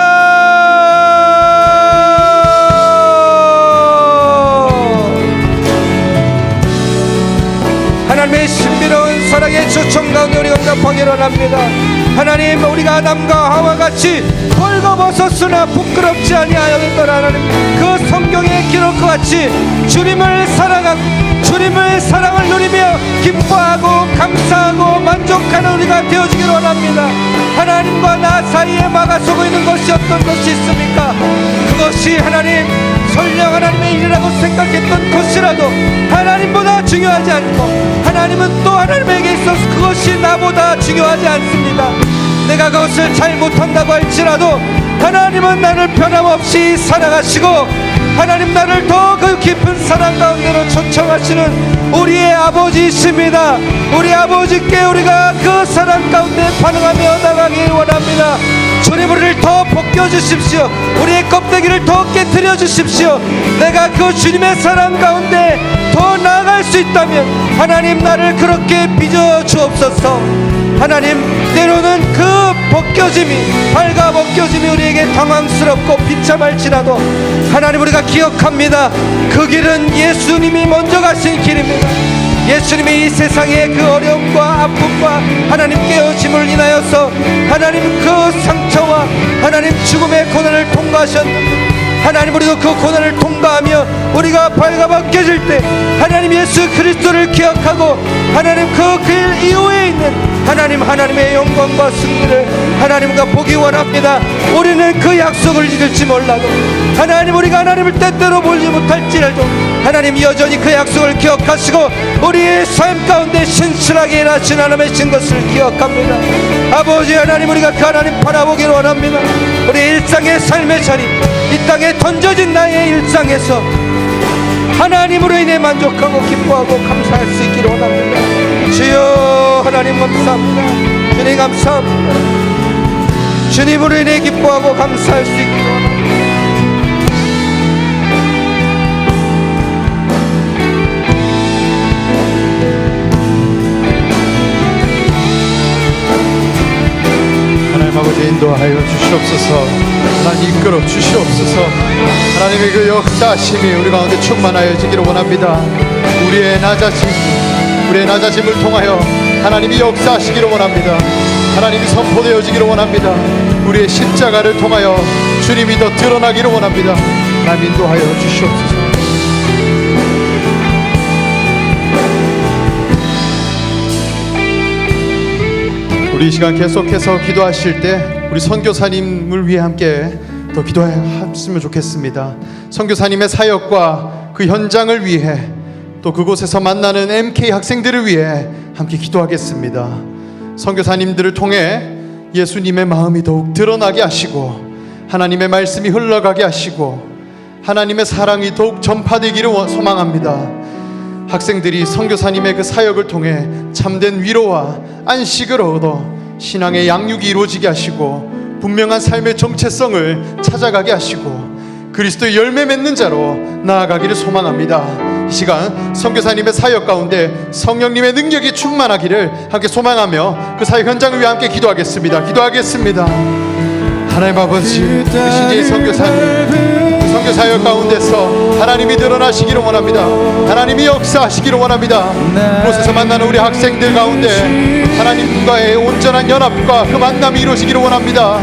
하나님의 신비로운 사랑의 초청 가운데 우리가 응답하기를 원합니다. 하나님, 우리가 아담과 하와 같이 벌거벗었으나 부끄럽지 아니하였더라. 하나님, 그 성경의 기록과 같이 주님을 사랑하고 주님의 사랑을 누리며 기뻐하고 감사하고 만족하는 우리가 되어지기를 원합니다. 하나님과 나 사이에 막아서고 있는 것이 어떤 것이 있습니까? 그것이 하나님 설령 하나님의 일이라고 생각했던 것이라도 하나님보다 중요하지 않고, 하나님은 또 하나님에게 있어서 그것이 나보다 중요하지 않습니다. 내가 그것을 잘 못한다고 할지라도 하나님은 나를 변함없이 사랑하시고, 하나님 나를 더 그 깊은 사랑 가운데로 초청하시는 우리의 아버지이십니다. 우리 아버지께 우리가 그 사랑 가운데 반응하며 나가길 원합니다. 주님, 우리를 더 벗겨주십시오. 우리의 껍데기를 더 깨트려 주십시오. 내가 그 주님의 사랑 가운데 더 나아갈 수 있다면 하나님 나를 그렇게 빚어 주옵소서. 하나님, 때로는 그 벗겨짐이, 발가 벗겨짐이 우리에게 당황스럽고 비참할지라도 하나님, 우리가 기억합니다. 그 길은 예수님이 먼저 가신 길입니다. 예수님이 이 세상의 그 어려움과 아픔과 하나님 깨어짐을 인하여서 하나님 그 상처와 하나님 죽음의 고난을 통과하셨는데, 하나님 우리도 그 고난을 통과하며 우리가 발가벗겨질 때 하나님 예수 그리스도를 기억하고 하나님 그 길 이후에 있는 하나님의 영광과 승리를 하나님과 보기 원합니다. 우리는 그 약속을 잊을지 몰라도 하나님, 우리가 하나님을 때때로 보지 못할지라도 하나님 여전히 그 약속을 기억하시고 우리의 삶 가운데 신실하게 일하신 하나님이신 것을 기억합니다. 아버지 하나님, 우리가 그 하나님 바라보기를 원합니다. 우리 일상의 삶의 자리, 이 땅에 던져진 나의 일상에서 하나님으로 인해 만족하고 기뻐하고 감사할 수 있기를 원합니다. 주여 하나님 감사합니다. 주님 감사합니다. 주님으로 인해 기뻐하고 감사할 수 있기를 원합니다. 하나님 아버지 인도하여 주시옵소서. 하나님 이끌어 주시옵소서. 하나님의 그 역사심이 우리 가운데 충만하여지기를 원합니다. 우리의 낮아짐을 통하여 하나님이 역사하시기를 원합니다. 하나님이 선포되어지기를 원합니다. 우리의 십자가를 통하여 주님이 더 드러나기를 원합니다. 하나님 인도하여 주시옵소서. 우리 이 시간 계속해서 기도하실 때 우리 선교사님을 위해 함께 더 기도했으면 좋겠습니다. 선교사님의 사역과 그 현장을 위해, 또 그곳에서 만나는 MK 학생들을 위해 함께 기도하겠습니다. 선교사님들을 통해 예수님의 마음이 더욱 드러나게 하시고 하나님의 말씀이 흘러가게 하시고 하나님의 사랑이 더욱 전파되기를 소망합니다. 학생들이 선교사님의 그 사역을 통해 참된 위로와 안식을 얻어 신앙의 양육이 이루어지게 하시고 분명한 삶의 정체성을 찾아가게 하시고 그리스도의 열매 맺는 자로 나아가기를 소망합니다. 이 시간 선교사님의 사역 가운데 성령님의 능력이 충만하기를 함께 소망하며 그 사역 현장을 위해 함께 기도하겠습니다. 하나님 아버지, 신재희 선교사님 선교 사역 가운데서 하나님이 드러나시기를 원합니다. 하나님이 역사하시기를 원합니다. 그곳에서 만나는 우리 학생들 가운데 하나님과의 온전한 연합과 그 만남이 이루어지기를 원합니다.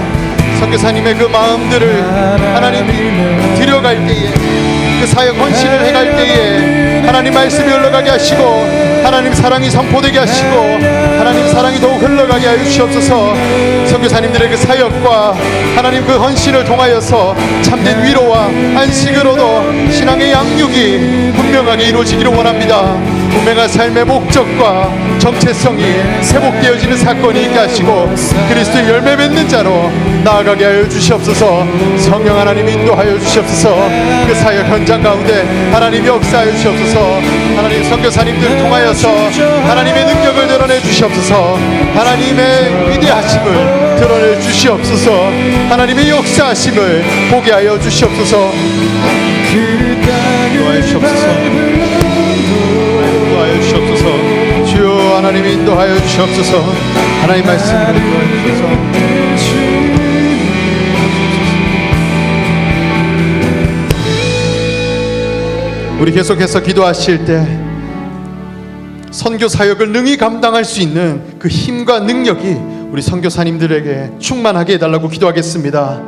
선교사님의 그 마음들을 하나님이 들여갈 때에, 그 사역 헌신을 해갈 때에 하나님 말씀이 흘러가게 하시고 하나님 사랑이 선포되게 하시고 하나님 사랑이 더욱 흘러가게 하여 주시옵소서. 선교사님들의 그 사역과 하나님 그 헌신을 통하여서 참된 위로와 안식을 얻어 신앙의 양육이 분명하게 이루어지기를 원합니다. 분명한 삶의 목적과 정체성이 회복되어지는 사건이 있게 하시고 그리스도의 열매 맺는 자로 나아가게 하여 주시옵소서. 성령 하나님 인도하여 주시옵소서. 그 사역 현장 가운데 하나님 역사하여 주시옵소서. 하나님 선교사님들을 통하여서 하나님의 능력을 드러내 주시옵소서. 하나님의 위대하심을 드러내 주시옵소서. 하나님의 역사하심을 보게 하여 주시옵소서. 인도하여 주시옵소서. 인도하여 주시옵소서. 주여 하나님 인도하여 주시옵소서. 하나님 말씀을 인도하여 주셔서 우리 계속해서 기도하실 때 선교 사역을 능히 감당할 수 있는 그 힘과 능력이 우리 선교사님들에게 충만하게 해달라고 기도하겠습니다.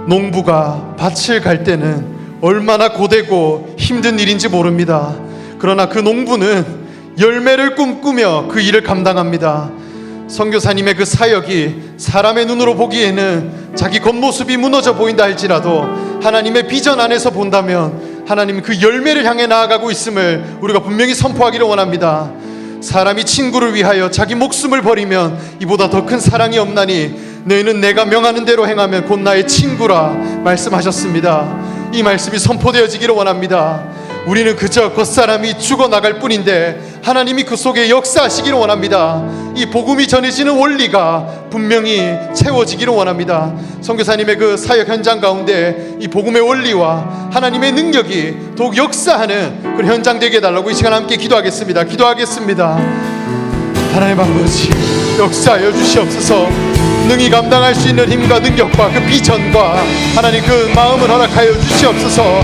농부가 밭을 갈 때는 얼마나 고되고 힘든 일인지 모릅니다. 그러나 그 농부는 열매를 꿈꾸며 그 일을 감당합니다. 선교사님의 그 사역이 사람의 눈으로 보기에는 자기 겉모습이 무너져 보인다 할지라도 하나님의 비전 안에서 본다면 하나님 그 열매를 향해 나아가고 있음을 우리가 분명히 선포하기를 원합니다. 사람이 친구를 위하여 자기 목숨을 버리면 이보다 더 큰 사랑이 없나니 너희는 내가 명하는 대로 행하면 곧 나의 친구라 말씀하셨습니다. 이 말씀이 선포되어지기를 원합니다. 우리는 그저 겉사람이 죽어나갈 뿐인데 하나님이 그 속에 역사하시기를 원합니다. 이 복음이 전해지는 원리가 분명히 채워지기를 원합니다. 선교사님의 그 사역 현장 가운데 이 복음의 원리와 하나님의 능력이 더욱 역사하는 그런 현장 되게 해달라고 이 시간 함께 기도하겠습니다. 하나님 아버지, 역사하여 주시옵소서. 능히 감당할 수 있는 힘과 능력과 그 비전과 하나님 그 마음을 허락하여 주시옵소서.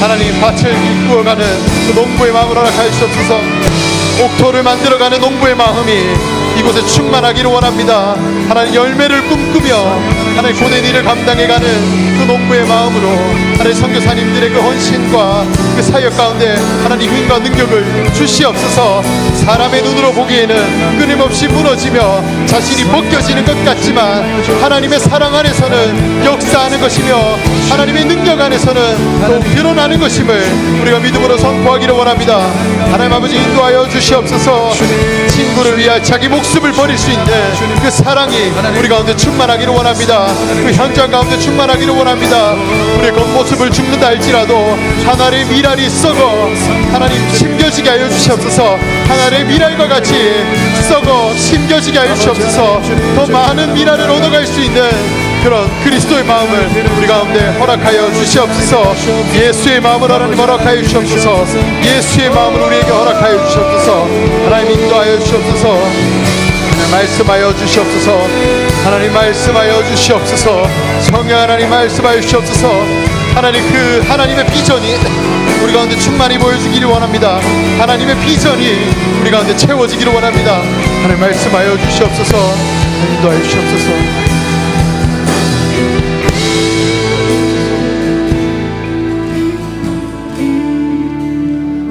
하나님 밭을 일구어가는 그 농부의 마음을 허락하여 주시옵소서. 옥토를 만들어가는 농부의 마음이 이곳에 충만하기를 원합니다. 하나님 열매를 꿈꾸며 하나님 고된 일을 감당해가는 그 농부의 마음으로 하나님 선교사님들의 그 헌신과 그 사역 가운데 하나님 힘과 능력을 주시옵소서. 사람의 눈으로 보기에는 끊임없이 무너지며 자신이 벗겨지는 것 같지만 하나님의 사랑 안에서는 역사하는 것이며 하나님의 능력 안에서는 또 드러나는 것임을 우리가 믿음으로 선포하기를 원합니다. 하나님 아버지 인도하여 주시옵소서. 친구를 위하여 자기 목숨을 버릴 수 있는 그 사랑이 우리 가운데 충만하기를 원합니다. 그 현장 가운데 충만하기를 원합니다. 우리의 겉모습을 죽는다 할지라도 하나님의 미랄이 썩어 하나님 심겨지게 하여 주시옵소서. 하나님의 미랄과 같이 썩어 심겨지게 하여 주시옵소서. 더 많은 미랄을 얻어갈 수 있는 그런 그리스도의 마음을 우리 가운데 허락하여 주시옵소서. 예수의 마음을 하나님 허락하여 주시옵소서. 예수의 마음을 우리에게 허락하여 주시옵소서. 하나님 인도하여 주시옵소서. 하나님 말씀하여 주시옵소서. 하나님 말씀하여 주시옵소서. 성령 하나님 말씀하여 주시옵소서. 하나님 그 하나님의 비전이 우리 가운데 충만히 보여주기를 원합니다. 하나님의 비전이 우리 가운데 채워지기를 원합니다. 하나님 말씀하여 주시옵소서. 인도하여 주시옵소서.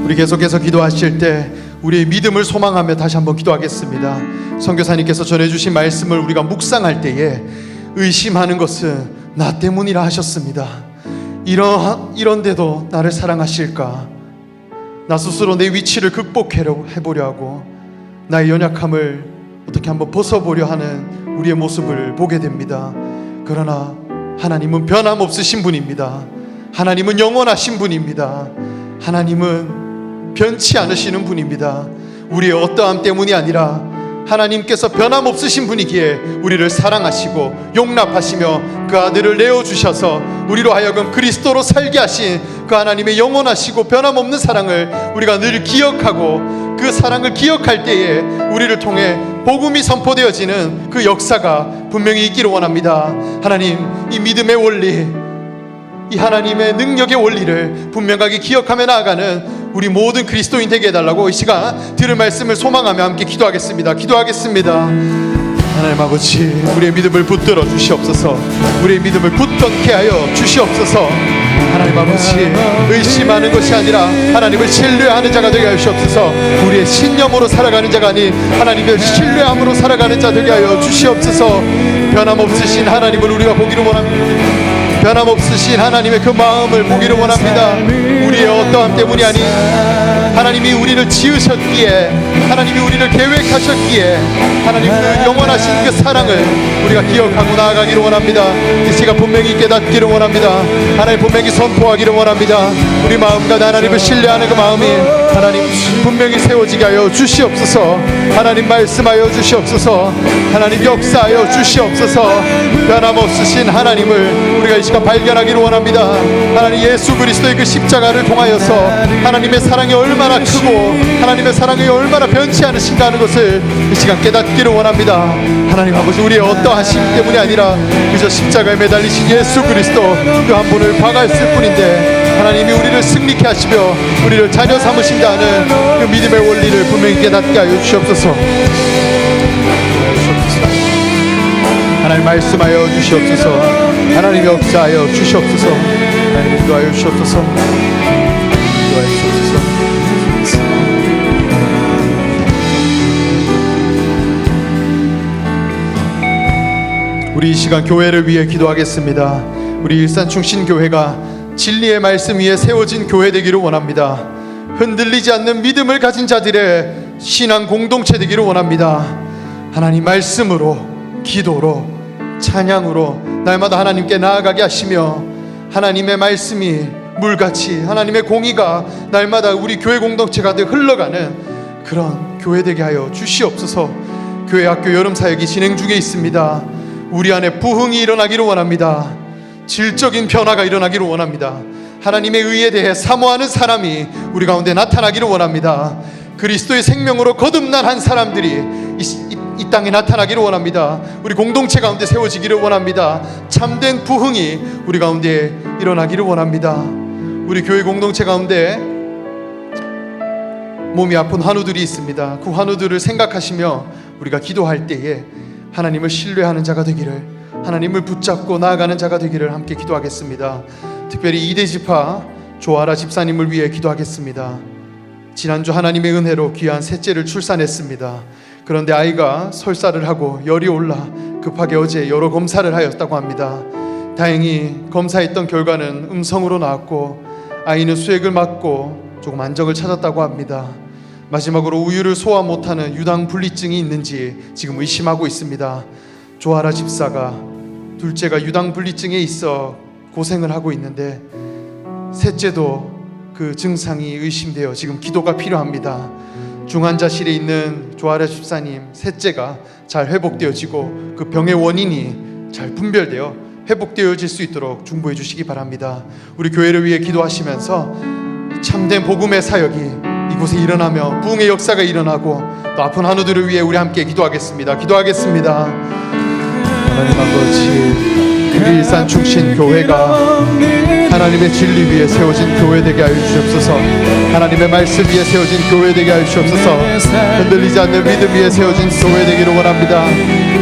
우리 계속해서 기도하실 때 우리의 믿음을 소망하며 다시 한번 기도하겠습니다. 선교사님께서 전해주신 말씀을 우리가 묵상할 때에 의심하는 것은 나 때문이라 하셨습니다. 이런데도 나를 사랑하실까? 나 스스로 내 위치를 극복해보려 하고 나의 연약함을 어떻게 한번 벗어보려 하는 우리의 모습을 보게 됩니다. 그러나 하나님은 변함없으신 분입니다. 하나님은 영원하신 분입니다. 하나님은 변치 않으시는 분입니다. 우리의 어떠함 때문이 아니라 하나님께서 변함없으신 분이기에 우리를 사랑하시고 용납하시며 그 아들을 내어주셔서 우리로 하여금 그리스도로 살게 하신 그 하나님의 영원하시고 변함없는 사랑을 우리가 늘 기억하고 그 사랑을 기억할 때에 우리를 통해 복음이 선포되어지는 그 역사가 분명히 있기를 원합니다. 하나님, 이 믿음의 원리, 이 하나님의 능력의 원리를 분명하게 기억하며 나아가는 우리 모든 그리스도인 되게 해달라고 이 시간 들은 말씀을 소망하며 함께 기도하겠습니다. 하나님 아버지, 우리의 믿음을 붙들어 주시옵소서. 우리의 믿음을 굳건케 하여 주시옵소서. 하나님 아버지, 의심하는 것이 아니라 하나님을 신뢰하는 자가 되게 하여 주시옵소서. 우리의 신념으로 살아가는 자가 아닌 하나님을 신뢰함으로 살아가는 자 되게 하여 주시옵소서. 변함없으신 하나님을 우리가 보기를 원합니다. 변함없으신 하나님의 그 마음을 보기를 원합니다. 우리의 어떠함 때문이 아닌 하나님이 우리를 지으셨기에, 하나님이 우리를 계획하셨기에 하나님 그 영원하신 그 사랑을 우리가 기억하고 나아가기를 원합니다. 이 시간 분명히 깨닫기를 원합니다. 하나님 분명히 선포하기를 원합니다. 우리 마음과 하나님을 신뢰하는 그 마음이 하나님 분명히 세워지게 하여 주시옵소서. 하나님 말씀하여 주시옵소서. 하나님 역사하여 주시옵소서. 변함없으신 하나님을 우리가 이 시간 발견하기를 원합니다. 하나님 예수 그리스도의 그 십자가를 통하여서 하나님의 사랑이 얼마나 크고 하나님의 사랑이 얼마나 변치 않으신가 하는 것을 이 시간 깨닫기를 원합니다. 하나님 아버지, 우리의 어떠하심 때문이 아니라 그저 십자가에 매달리신 예수 그리스도 그 한 분을 박았을 뿐인데 하나님이 우리를 승리케 하시며 우리를 자녀 삼으신다는 그 믿음의 원리를 분명히 깨닫게 하여 주시옵소서. 하나님 말씀하여 주시옵소서. 하나님 역사하여 주시옵소서. 하나님 인도하여 주시옵소서. 인도하여 주시옵소서. 우리 이 시간 교회를 위해 기도하겠습니다. 우리 일산충신교회가 진리의 말씀 위에 세워진 교회 되기를 원합니다. 흔들리지 않는 믿음을 가진 자들의 신앙 공동체 되기를 원합니다. 하나님 말씀으로, 기도로, 찬양으로 날마다 하나님께 나아가게 하시며, 하나님의 말씀이 물같이, 하나님의 공의가 날마다 우리 교회 공동체 가득 흘러가는 그런 교회 되게 하여 주시옵소서. 교회 학교 여름 사역이 진행 중에 있습니다. 우리 안에 부흥이 일어나기를 원합니다. 질적인 변화가 일어나기를 원합니다. 하나님의 의에 대해 사모하는 사람이 우리 가운데 나타나기를 원합니다. 그리스도의 생명으로 거듭난 한 사람들이 이 땅에 나타나기를 원합니다. 우리 공동체 가운데 세워지기를 원합니다. 참된 부흥이 우리 가운데 일어나기를 원합니다. 우리 교회 공동체 가운데 몸이 아픈 환우들이 있습니다. 그 환우들을 생각하시며 우리가 기도할 때에 하나님을 신뢰하는 자가 되기를, 하나님을 붙잡고 나아가는 자가 되기를 함께 기도하겠습니다. 특별히 이대지파 조아라 집사님을 위해 기도하겠습니다. 지난주 하나님의 은혜로 귀한 셋째를 출산했습니다. 그런데 아이가 설사를 하고 열이 올라 급하게 어제 여러 검사를 하였다고 합니다. 다행히 검사했던 결과는 음성으로 나왔고 아이는 수액을 맞고 조금 안정을 찾았다고 합니다. 마지막으로 우유를 소화 못하는 유당불내증이 있는지 지금 의심하고 있습니다. 조아라 집사가 둘째가 유당불내증에 있어 고생을 하고 있는데 셋째도 그 증상이 의심되어 지금 기도가 필요합니다. 중환자실에 있는 조아라 집사님 셋째가 잘 회복되어지고 그 병의 원인이 잘 분별되어 회복되어질 수 있도록 중보해 주시기 바랍니다. 우리 교회를 위해 기도하시면서 참된 복음의 사역이 이곳에 일어나며 부흥의 역사가 일어나고 또 아픈 한우들을 위해 우리 함께 기도하겠습니다. 기도하겠습니다. 하나님 아버지, 우리 일산충신교회가 하나님의 진리 위에 세워진 교회 되게 하여 주시옵소서. 하나님의 말씀 위에 세워진 교회 되게 하여 주시옵소서. 흔들리지 않는 믿음 위에 세워진 교회 되기를 원합니다.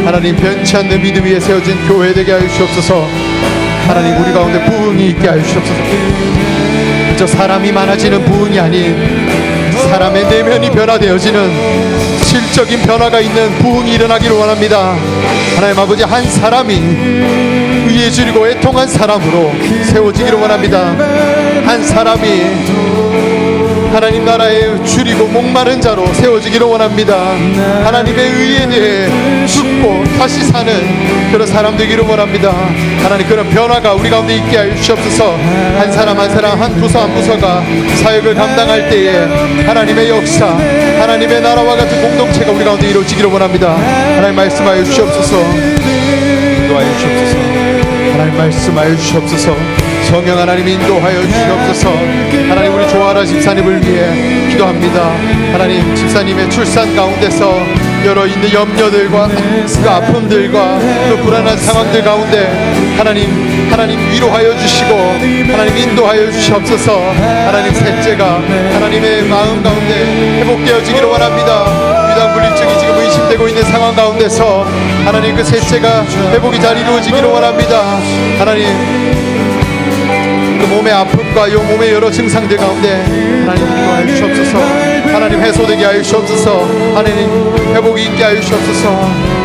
하나님 변치 않는 믿음 위에 세워진 교회 되게 하여 주시옵소서. 하나님 우리 가운데 부흥이 있게 하여 주시옵소서. 그저 사람이 많아지는 부흥이 아닌 사람의 내면이 변화되어지는 실적인 변화가 있는 부흥이 일어나기를 원합니다. 하나님 아버지, 한 사람이 의에 줄이고 애통한 사람으로 세워지기를 원합니다. 한 사람이 하나님 나라에 줄이고 목마른 자로 세워지기를 원합니다. 하나님의 의에 대해 죽고 다시 사는 그런 사람 되기를 원합니다. 하나님 그런 변화가 우리 가운데 있게 하여 주시옵소서. 한 사람 한 사람, 한 부서 한 부서가 사역을 감당할 때에 하나님의 역사, 하나님의 나라와 같은 공동체가 우리 가운데 이루어지기를 원합니다. 하나님 말씀하여 주시옵소서. 인도하여 주시옵소서. 하나님 말씀하여 주시옵소서. 성령 하나님 인도하여 주시옵소서. 하나님 우리 조아라 집사님을 위해 기도합니다. 하나님 집사님의 출산 가운데서 여러 있는 염려들과 그 아픔들과 그 불안한 상황들 가운데 하나님 위로하여 주시고 하나님 인도하여 주시옵소서. 하나님 셋째가 하나님의 마음 가운데 회복되어지기를 원합니다. 유당불내증이 지금 의심되고 있는 상황 가운데서 하나님 그 셋째가 회복이 잘 이루어지기를 원합니다. 하나님 그 몸의 아픔과 이 몸의 여러 증상들 가운데 하나님 인도하여 주시옵소서. 하나님 해소되게 하여 주시옵소서. 하나님 회복이 있게 하여 주시옵소서.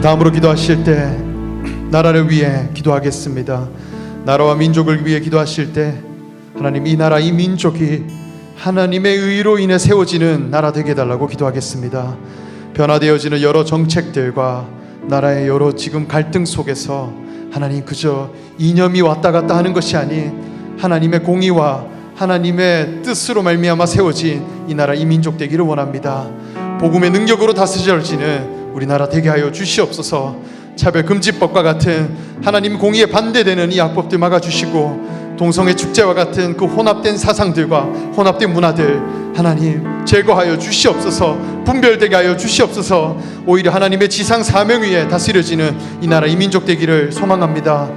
다음으로 기도하실 때 나라를 위해 기도하겠습니다. 나라와 민족을 위해 기도하실 때 하나님 이 나라 이 민족이 하나님의 의로 인해 세워지는 나라 되게 해달라고 기도하겠습니다. 변화되어지는 여러 정책들과 나라의 여러 지금 갈등 속에서 하나님 그저 이념이 왔다 갔다 하는 것이 아닌 하나님의 공의와 하나님의 뜻으로 말미암아 세워진 이 나라 이 민족 되기를 원합니다. 복음의 능력으로 다스려지는 우리나라 되게 하여 주시옵소서. 차별금지법과 같은 하나님 공의에 반대되는 이 악법들 막아주시고 동성애 축제와 같은 그 혼합된 사상들과 혼합된 문화들 하나님 제거하여 주시옵소서. 분별되게 하여 주시옵소서. 오히려 하나님의 지상 사명 위에 다스려지는 이 나라 이 민족 되기를 소망합니다.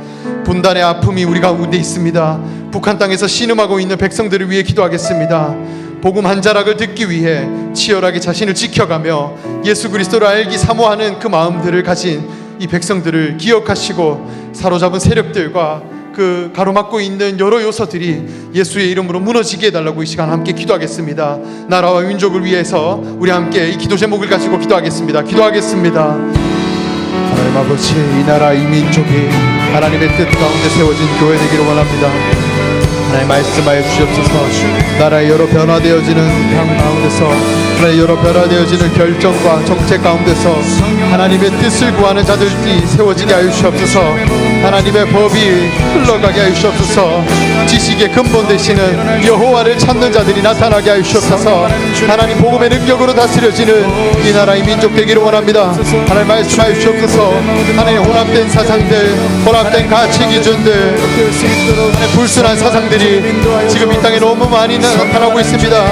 분단의 아픔이 우리 가운데 있습니다. 북한 땅에서 신음하고 있는 백성들을 위해 기도하겠습니다. 복음 한 자락을 듣기 위해 치열하게 자신을 지켜가며 예수 그리스도를 알기 사모하는 그 마음들을 가진 이 백성들을 기억하시고 사로잡은 세력들과 그 가로막고 있는 여러 요소들이 예수의 이름으로 무너지게 해달라고 이 시간 함께 기도하겠습니다. 나라와 민족을 위해서 우리 함께 이 기도 제목을 가지고 기도하겠습니다. 기도하겠습니다. 하나님 아버지, 이 나라 이 민족이 하나님의 뜻 가운데 세워진 교회 되기를 원합니다. 하나님 말씀하여 주시옵소서. 나라의 여러 변화되어지는 양 가운데서, 나라의 여러 변화되어지는 결정과 정책 가운데서 하나님의 뜻을 구하는 자들이 세워지게 하여 주시옵소서. 하나님의 법이 흘러가게 하여 주시옵소서. 지식의 근본 되시는 여호와를 찾는 자들이 나타나게 하여 주시옵소서. 하나님 복음의 능력으로 다스려지는 이 나라의 민족 되기를 원합니다. 하나님 말씀하여 주시옵소서. 하나님 혼합된 사상들, 혼합된 가치 기준들, 불순한 사상들이 지금 이 땅에 너무 많이 나타나고 있습니다.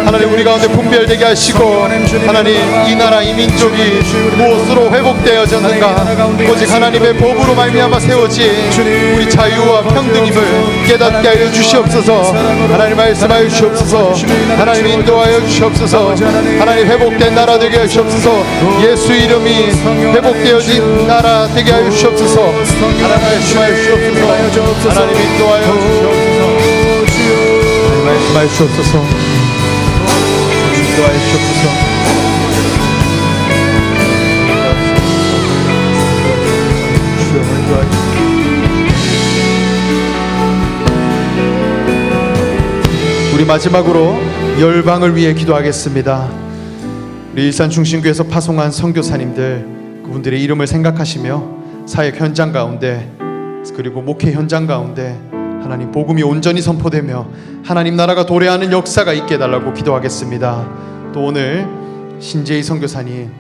하나님 우리 가운데 분별되게 하시고, 하나님 이 나라 이 민족이 무엇으로 회복되어졌는가, 오직 하나님의 법으로 말미암아 세워진 우리 자유와 평등임을 깨닫게 하여 주시옵소서. 하나님 말씀하여 주시옵소서. 하나님 인도하여 주시옵소서. 하나님 회복된 나라 되게 하여 주시옵소서. 예수 이름이 회복되어진 나라 되게 하여 주시옵소서. 하나님 말씀하여 주시옵소서. 하나님 인도하여 주시옵소서. 하나님 말씀하여 주시옵소서. 인도하여 주시옵소서. 우리 마지막으로 열방을 위해 기도하겠습니다. 우리 일산 중심교회에서 파송한 선교사님들, 그분들의 이름을 생각하시며 사역 현장 가운데, 그리고 목회 현장 가운데 하나님 복음이 온전히 선포되며 하나님 나라가 도래하는 역사가 있게 해달라고 기도하겠습니다. 또 오늘 신재희 선교사님,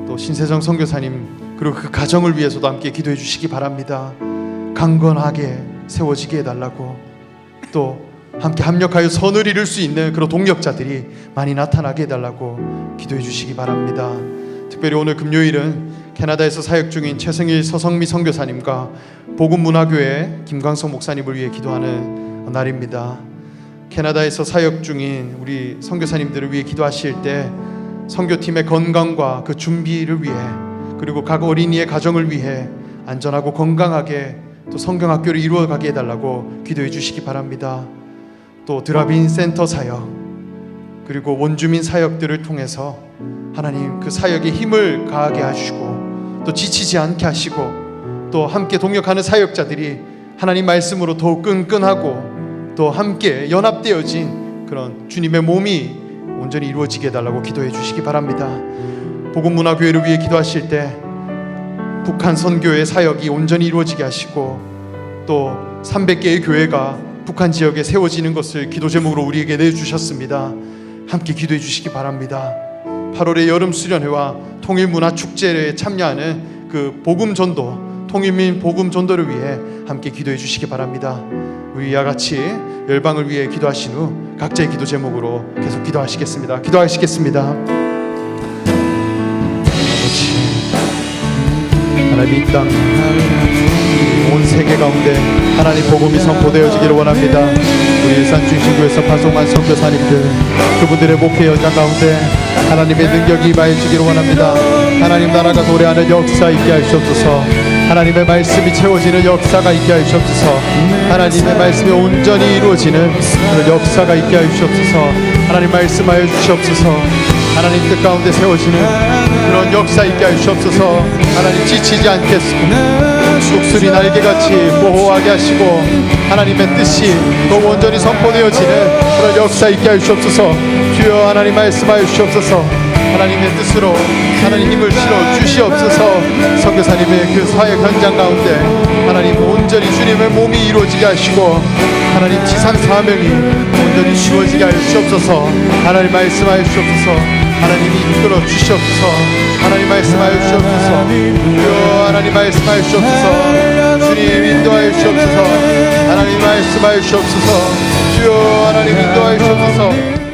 또 신세정 선교사님, 그리고 그 가정을 위해서도 함께 기도해 주시기 바랍니다. 강건하게 세워지게 해달라고, 또 함께 합력하여 선을 이룰 수 있는 그런 동력자들이 많이 나타나게 해달라고 기도해 주시기 바랍니다. 특별히 오늘 금요일은 캐나다에서 사역 중인 최승일 서성미 선교사님과 복음문화교회 김광석 목사님을 위해 기도하는 날입니다. 캐나다에서 사역 중인 우리 선교사님들을 위해 기도하실 때 선교팀의 건강과 그 준비를 위해, 그리고 각 어린이의 가정을 위해 안전하고 건강하게 또 성경학교를 이루어가게 해달라고 기도해 주시기 바랍니다. 또 드라빈 센터 사역, 그리고 원주민 사역들을 통해서 하나님 그 사역에 힘을 가하게 하시고, 또 지치지 않게 하시고, 또 함께 동역하는 사역자들이 하나님 말씀으로 더욱 끈끈하고 또 함께 연합되어진 그런 주님의 몸이 온전히 이루어지게 해달라고 기도해 주시기 바랍니다. 복음문화교회를 위해 기도하실 때 북한 선교의 사역이 온전히 이루어지게 하시고, 또 300개의 교회가 북한 지역에 세워지는 것을 기도 제목으로 우리에게 내주셨습니다. 함께 기도해 주시기 바랍니다. 8월의 여름 수련회와 통일문화축제에 참여하는 그 복음전도, 통일민 복음전도를 위해 함께 기도해 주시기 바랍니다. 우리 이와 같이 열방을 위해 기도하신 후 각자의 기도 제목으로 계속 기도하시겠습니다. 기도하시겠습니다. 하나님 이 땅, 온 세계 가운데 하나님 복음이 선포되어지기를 원합니다. 우리 일산 중심교회에서 파송한 선교사님들, 그분들의 목회 현장 가운데 하나님의 능력이 임하여지기를 원합니다. 하나님 나라가 도래하는 역사 있게 하시옵소서. 하나님의 말씀이 채워지는 역사가 있게 하시옵소서. 하나님의 말씀이 온전히 이루어지는 그런 역사가 있게 하시옵소서. 하나님 말씀하여 주시옵소서. 하나님 뜻 가운데 세워지는 그런 역사 있게 하시옵소서. 하나님 지치지 않겠습니다. 독수리 날개같이 보호하게 하시고 하나님의 뜻이 더 온전히 선포되어지는 그런 역사 있게 하시옵소서. 주여 하나님 말씀하여 주시옵소서. 하나님의 뜻으로 하나님 힘을 실어 주시옵소서. 선교사님의 그 사역 현장 가운데 하나님 온전히 주님의 몸이 이루어지게 하시고 하나님 지상 사명이 온전히 이루어지게 하여 주시옵소서. 하나님 말씀하여 주시옵소서. 하나님이 이끌어 주시옵소서. 하나님 말씀하여 주시옵소서. 주여 하나님 말씀하여 주시옵소서. 주님 인도하여 주시옵소서. 하나님 말씀하여 주시옵소서. 주여 하나님 인도하여 주시옵소서.